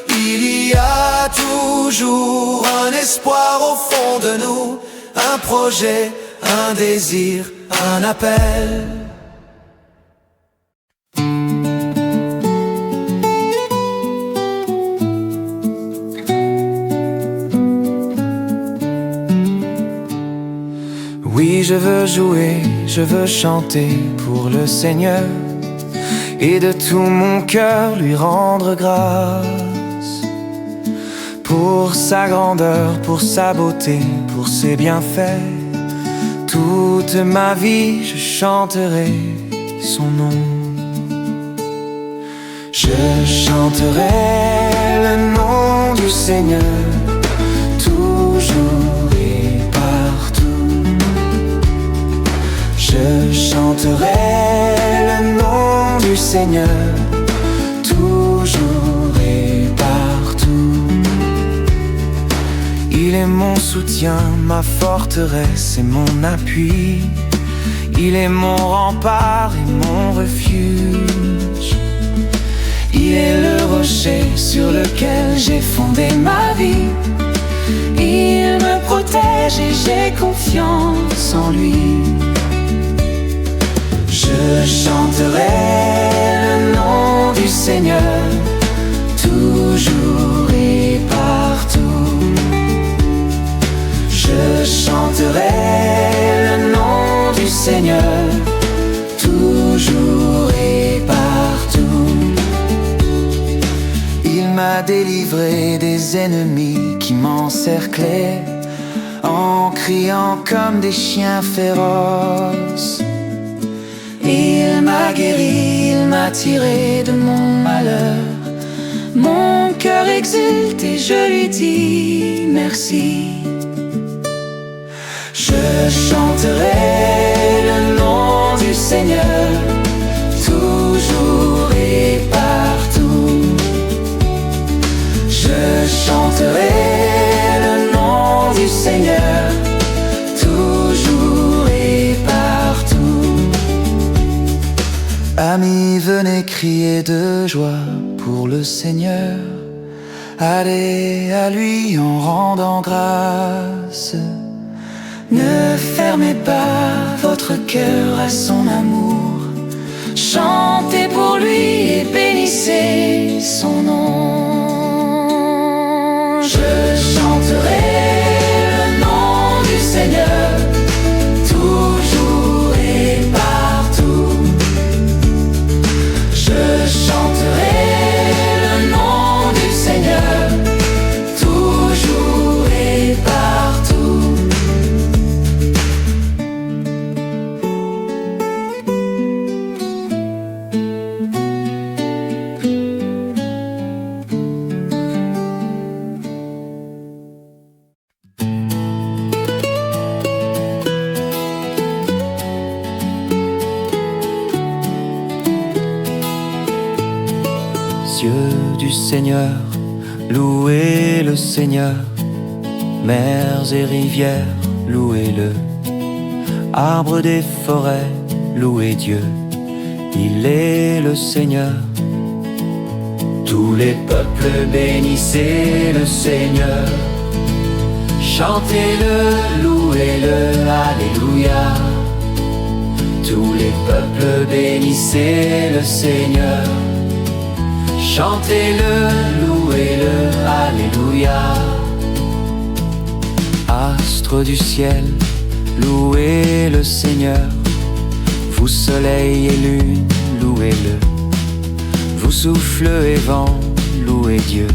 Il y a toujours un espoir au fond de nous, un projet, un désir, un appel. Oui, je veux jouer, je veux chanter pour le Seigneur et de tout mon cœur lui rendre grâce pour sa grandeur, pour sa beauté, pour ses bienfaits. Toute ma vie, je chanterai son nom. Je chanterai le nom du Seigneur toujours et partout. Je chanterai le nom du Seigneur toujours et partout. Il est mon soutien, ma forteresse et mon appui. Il est mon rempart et mon refuge. Il est le rocher sur lequel j'ai fondé ma vie. Il me protège et j'ai confiance en lui. Je chanterai le nom du Seigneur toujours et partout. Je chanterai le nom du Seigneur toujours et partout. Il m'a délivré des ennemis qui m'encerclaient en criant comme des chiens féroces. Il m'a guéri, il m'a tiré de mon malheur. Mon cœur exulte et je lui dis merci. Je chanterai le nom du Seigneur toujours et partout. Je chanterai le nom du Seigneur toujours et partout. Amis, venez crier de joie pour le Seigneur. Allez à lui en rendant grâce. Ne fermez pas votre cœur à son amour. Chantez pour lui et bénissez son nom. cieux du Seigneur, louez le Seigneur. Mers et rivières, louez-le. Arbres des forêts, louez Dieu, il est le Seigneur. Tous les peuples bénissez le Seigneur. Chantez-le, louez-le, alléluia. Tous les peuples bénissez le Seigneur. Chantez-le, louez-le, alléluia. Astres du ciel, louez le Seigneur. Vous soleil et lune, louez-le. Vous souffle et vent, louez Dieu,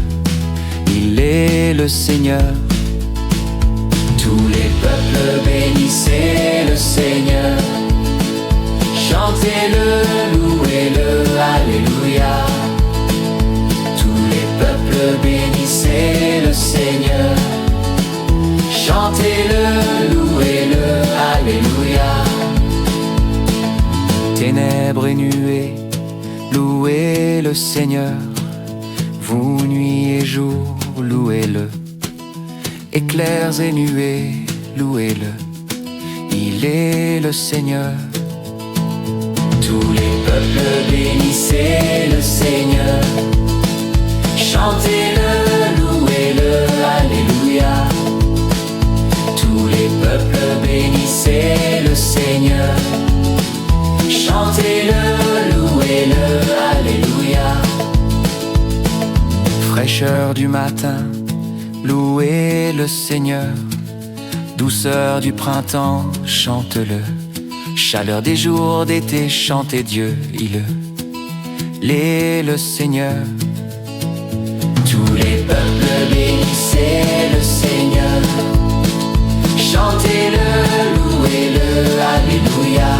il est le Seigneur. Tous les peuples bénissez le Seigneur. Chantez-le, louez-le, alléluia. Tous les peuples bénissez le Seigneur. Chantez-le, louez-le, alléluia. Ténèbres et nuées, louez le Seigneur. Vous nuit et jour, louez-le. Éclairs et nuées, louez-le. Il est le Seigneur. Tous les peuples bénissez le Seigneur. Chantez-le, louez-le, alléluia. Tous les peuples bénissez le Seigneur. Chantez-le, louez-le, alléluia. Fraîcheur du matin, louez le Seigneur. Douceur du printemps, chante-le. Chaleur des jours d'été, chantez Dieu, il est le Seigneur. Tous les peuples bénissez le Seigneur. Chantez-le, louez-le, alléluia.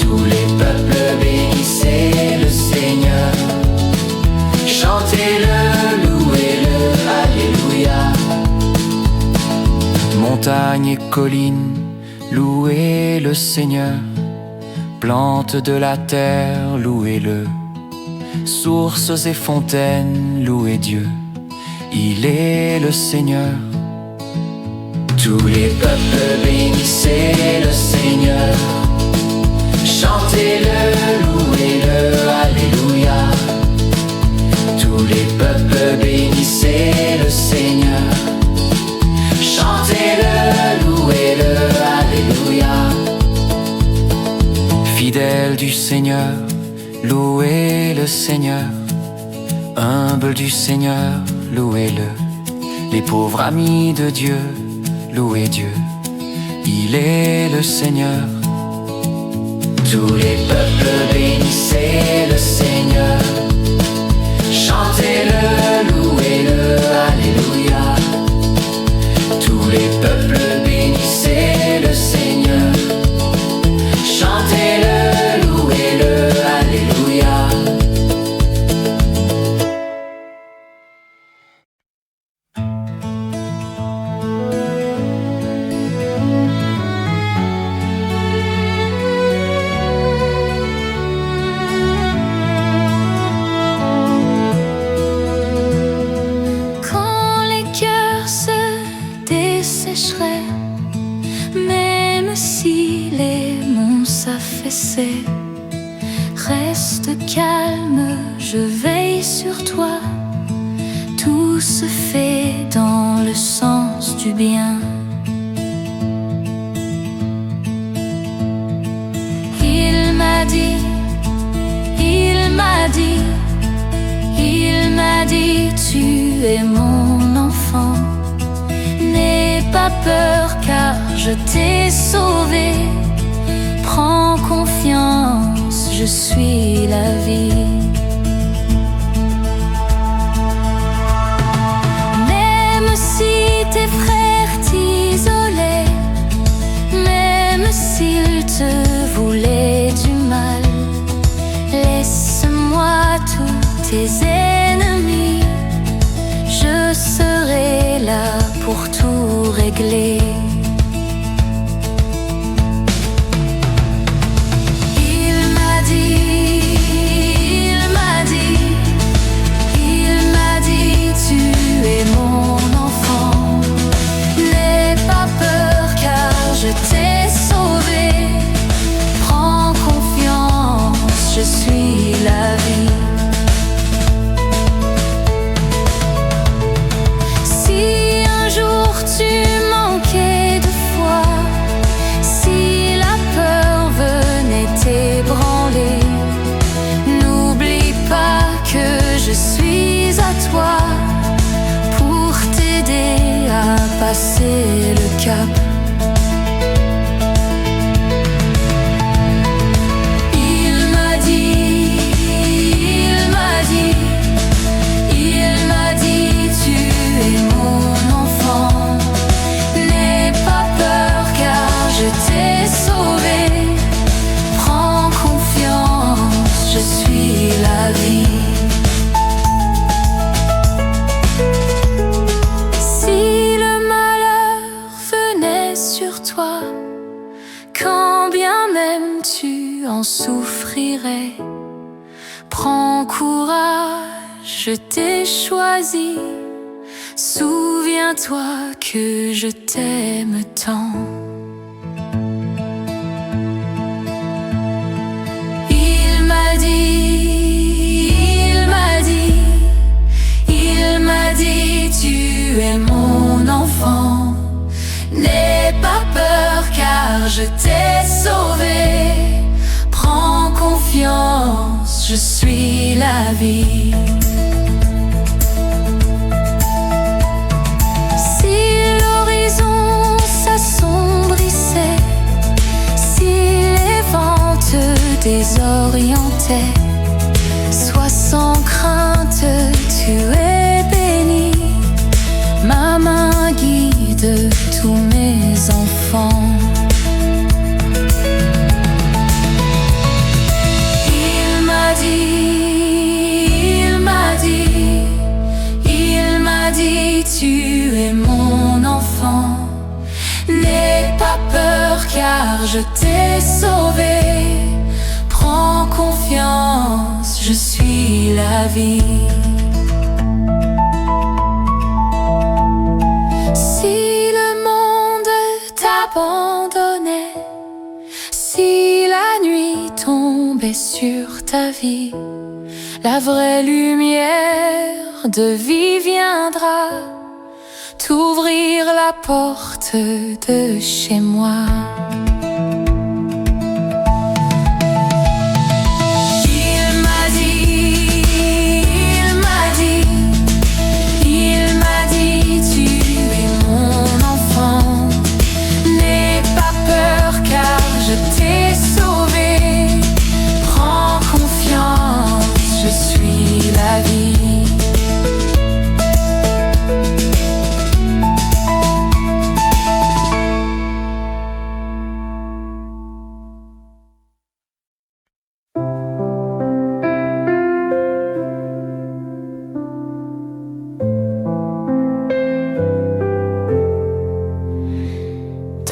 Tous les peuples bénissez le Seigneur. Chantez-le, louez-le, alléluia. Montagnes et collines, louez le Seigneur. Plantes de la terre, louez-le. Sources et fontaines, louez Dieu, il est le Seigneur. Tous les peuples bénissez le Seigneur. Chantez-le, louez-le, alléluia. Tous les peuples bénissez le Seigneur. Chantez-le, louez-le, alléluia. Fidèles du Seigneur, louez le Seigneur. Humble du Seigneur, louez-le. Les pauvres amis de Dieu, louez Dieu, il est le Seigneur. Tous les peuples bénissez le Seigneur. Chantez-le, louez-le, alléluia. Tous les peuples bénissez le Seigneur. Chantez-le, louez-le, alléluia. Quand les cœurs se dessécheraient, même si les monts s'affaissaient, reste calme, je veille sur toi. Tout se fait dans le sens du bien. Il m'a dit, il m'a dit, il m'a dit, tu es mon enfant. N'aie pas peur car je t'ai sauvé. Prends confiance, je suis la vie. Même si tes frères t'isolaient, même s'ils te voulaient du mal, laisse-moi tous tes ennemis. Je serai là pour tout régler. Il m'a dit, passer le cap. Souffrirai. Prends courage, je t'ai choisi. Souviens-toi que je t'aime tant. Il m'a dit, tu es mon enfant. N'aie pas peur car je t'ai sauvé. Prends confiance, je suis la vie. Si l'horizon s'assombrissait, si les vents te désorientaient, sois sans crainte, tu es béni. Ma main guide tous mes enfants. Tu es mon enfant. N'aie pas peur car je t'ai sauvé. Prends confiance, je suis la vie. Si le monde t'abandonnait, si la nuit tombait sur ta vie, la vraie lumière de vie viendra t'ouvrir la porte de chez moi. Il m'a dit, tu es mon enfant. N'aie pas peur car je t'ai sauvé. Prends confiance, je suis la vie.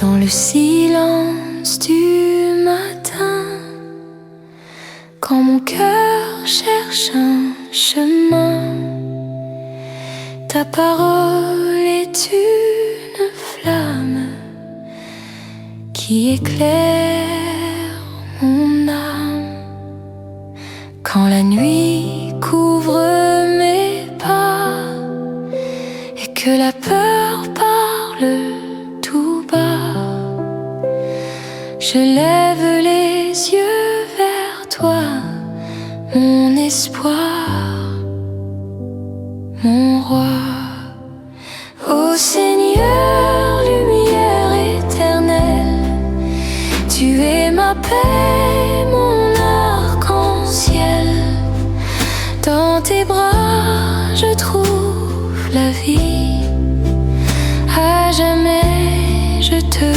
Dans le silence du matin, quand mon cœur cherche un chemin, ta parole est une flamme qui éclaire mon âme. Quand la nuit couvre mes pas et que la peur parle tout bas, je lève les yeux vers toi, mon espoir, mon roi. Ô Seigneur, lumière éternelle, tu es ma paix, mon arc-en-ciel. Dans tes bras, je trouve la vie. À jamais, je te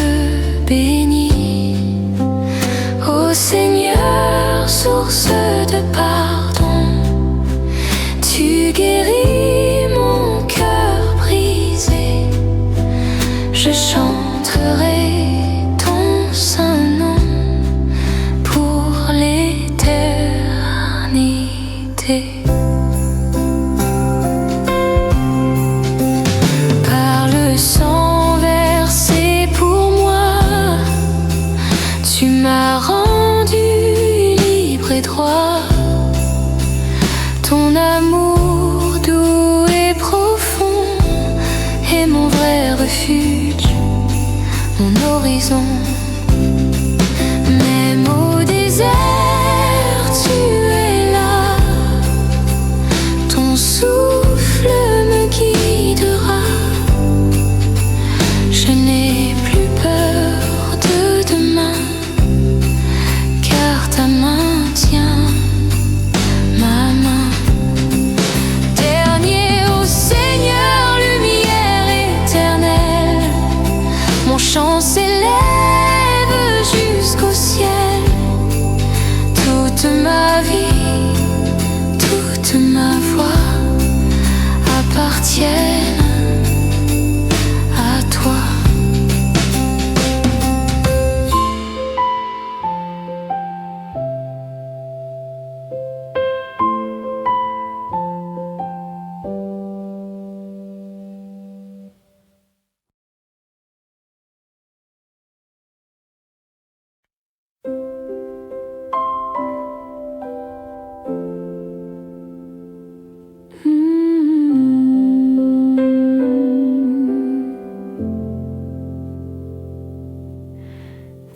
bénis. Ô Seigneur, source de pardon, tu guéris mon cœur brisé. Je chanterai ton saint nom pour l'éternité. Par le sang versé pour moi, tu m'as rendu libre et droit. Ton amour doux et profond est mon vrai refuge, mon horizon. Même au désert, tu es là. Ton souffle me guidera. tienne à toi.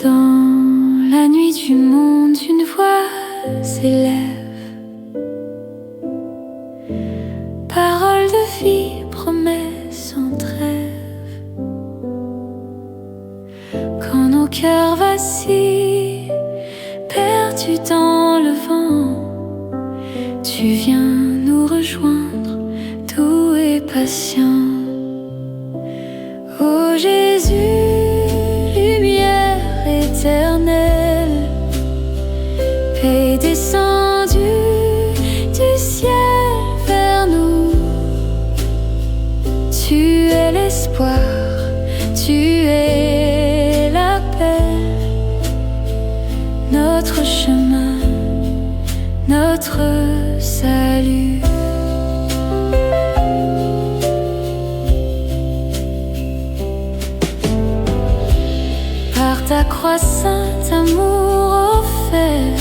Dans la nuit du monde, une voix s'élève. Parole de vie, promesse en trêve. Quand nos cœurs vacillent, perdus dans le vent, tu viens nous rejoindre, doux et patient. Ô Jésus, lumière éternelle, paix descendue du ciel vers nous. Tu es l'espoir, tu es la paix, notre chemin, notre salut. Par ta croix sainte, amour offert,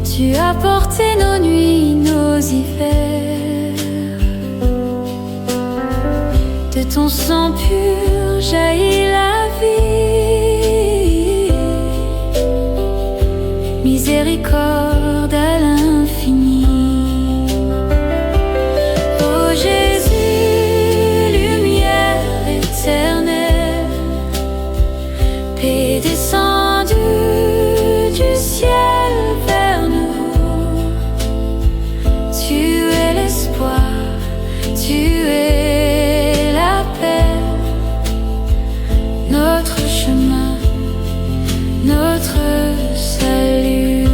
tu as porté nos nuits, nos hivers. De ton sang pur jaillit la vie, miséricorde à l'infini. Ô Jésus, lumière éternelle, paix descendue du ciel vers nous. Tu es l'espoir, tu es la paix, notre chemin, notre salut.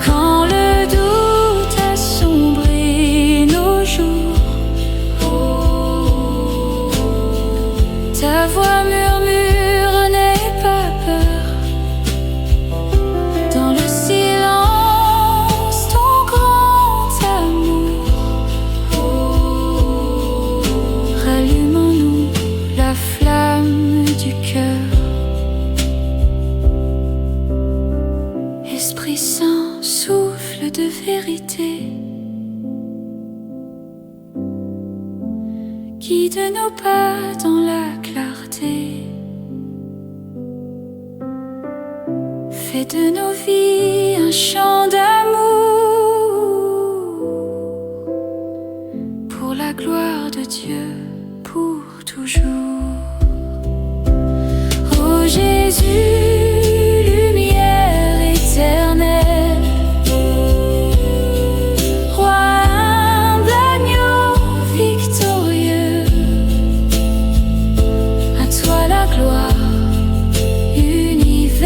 Quand le doute assombrit nos jours, ta voix murmure, n'aie pas peur. Dans le silence, ton grand amour rallume en nous la flamme du cœur. Esprit Saint, souffle de vérité, guide nos pas dans la clarté. Fais de nos vies un chant d'amour pour la gloire de Dieu, pour toujours. Ô Jésus, lumière éternelle, roi humble, agneau victorieux, à toi la gloire universelle,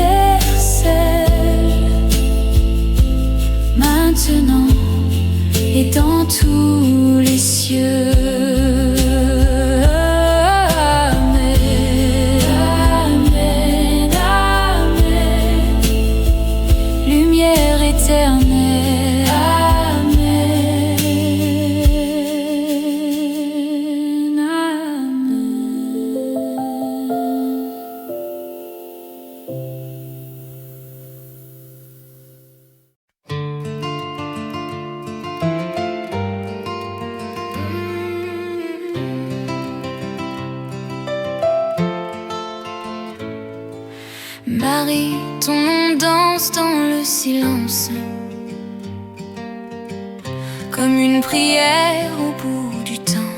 maintenant et dans tous les cieux. Marie, ton nom danse dans le silence, comme une prière au bout du temps.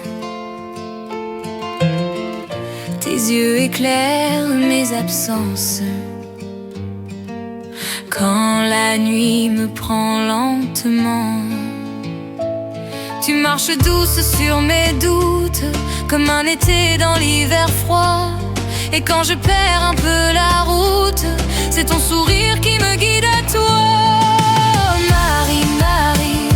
Tes yeux éclairent mes absences, quand la nuit me prend lentement. Tu marches douce sur mes doutes, comme un été dans l'hiver froid. Et quand je perds un peu la route, c'est ton sourire qui me guide à toi. Marie, Marie,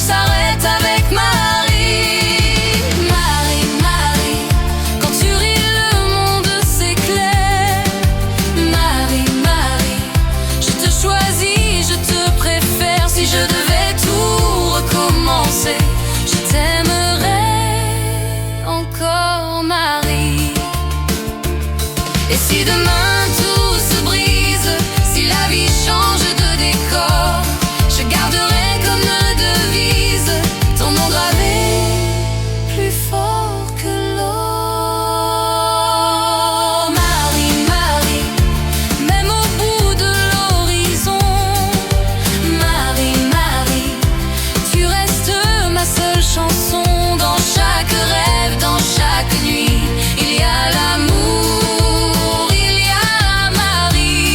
s'arrête avec Marie. Marie, Marie, quand tu ris le monde s'éclaire. Marie, Marie, je te choisis, je te préfère. Si je devais tout recommencer, je t'aimerais encore, Marie. Et si demain tout se brise, si la vie change de décor, je garderai comme devise ton nom gravé plus fort que l'or. Marie, Marie, même au bout de l'horizon. Marie, Marie, tu restes ma seule chanson. Dans chaque rêve, dans chaque nuit, il y a l'amour, il y a Marie.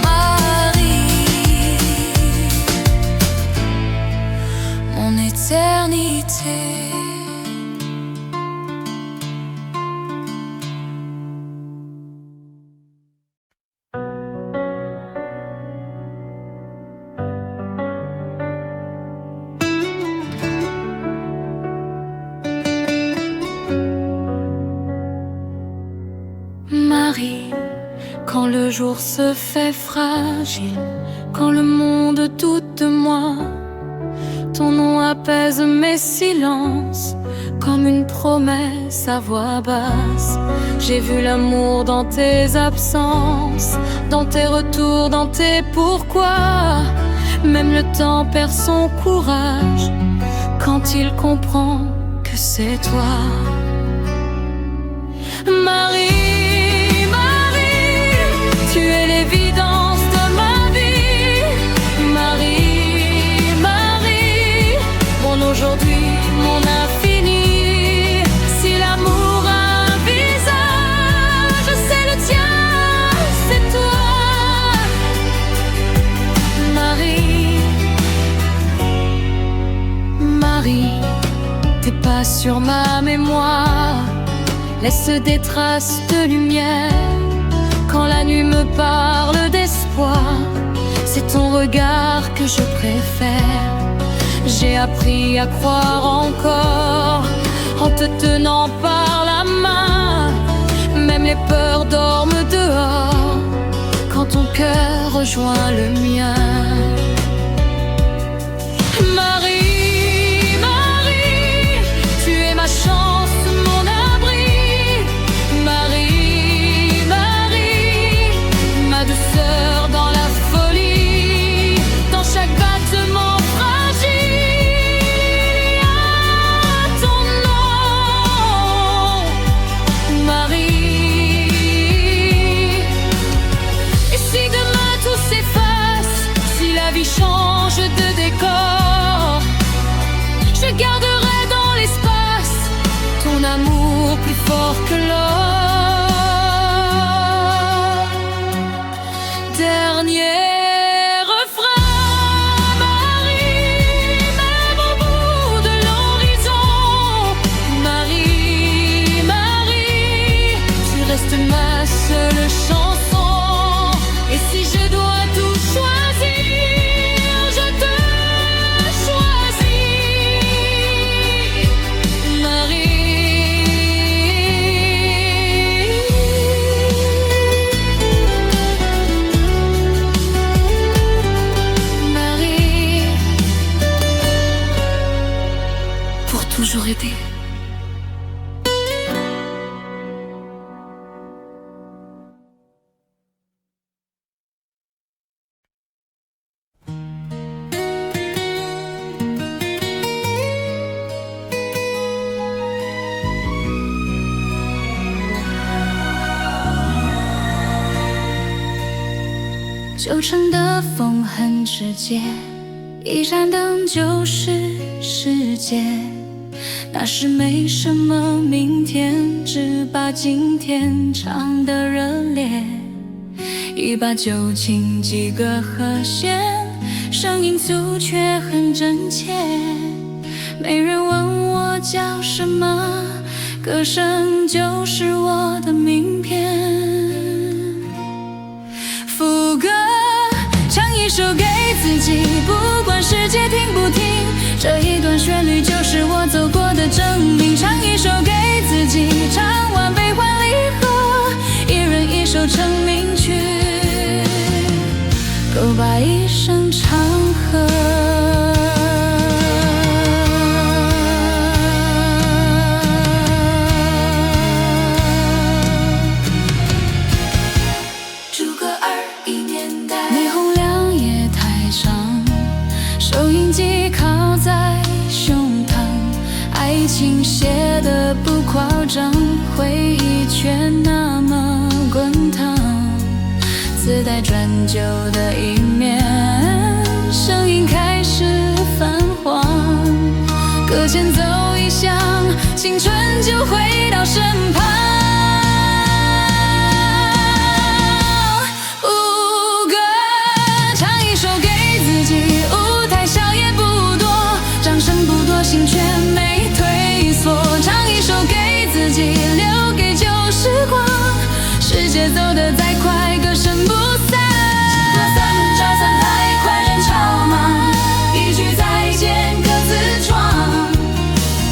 Marie, mon éternité. Marie, quand le jour se fait fragile, quand le monde doute de moi, ton nom apaise mes silences, comme une promesse à voix basse. J'ai vu l'amour dans tes absences, dans tes retours, dans tes pourquoi. Même le temps perd son courage quand il comprend que c'est toi. Marie, Marie, tu es l'évidence de ma vie. Marie, Marie, mon aujourd'hui, mon infini. Si l'amour a un visage, c'est le tien, c'est toi. Marie, Marie, tes pas sur ma mémoire laisse des traces de lumière. Quand la nuit me parle d'espoir, c'est ton regard que je préfère. J'ai appris à croire encore en te tenant par la main. Même les peurs dorment dehors quand ton cœur rejoint le mien. Marie, Marie, tu es ma chance, mon abri. Marie, Marie, ma douceur dans la folie. Dans chaque battement fragile, il y a ton nom, Marie. Et si demain tout s'efface, si la vie change de décor, je garderai dans l'espace ton amour plus fort que l'or. Dernier refrain, Marie, même au bout de l'horizon. Marie, Marie, tu restes ma seule chanson. Et si je dois tout choisir, je te choisis, Marie. Marie, pour toujours aider.旧城的风很直接，一盏灯就是世界。那是没什么明天，只把今天唱得热烈。一把酒请几个和弦，声音粗却很真切。没人问我叫什么，歌声就是我的名片。副歌唱一首给自己，不管世界听不听，这一段旋律就是我走过的证明。唱一首给自己，唱完悲欢离合，一人一首成名曲，够把一生长河。收音机靠在胸膛，爱情写得不夸张，回忆却那么滚烫。自带转旧的一面，声音开始泛黄。搁浅走一响，青春就回到身旁。心却没退缩，唱一首给自己，留给旧时光。世界走得再快，歌声不散。找散太快，人潮忙，一句再见，各自闯。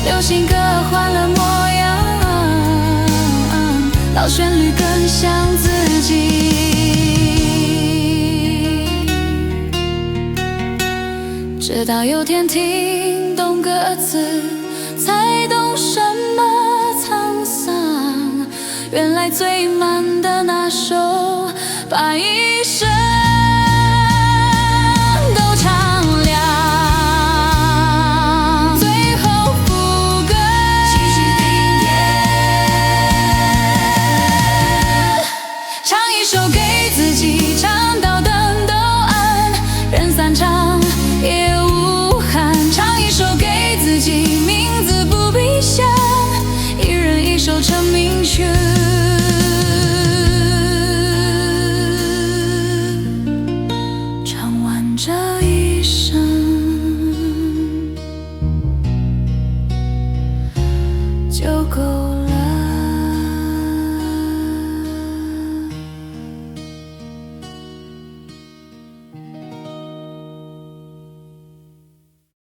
流行歌换了模样，老旋律更像自己。直到有天听懂歌词，才懂什么沧桑。原来最慢的那首，把一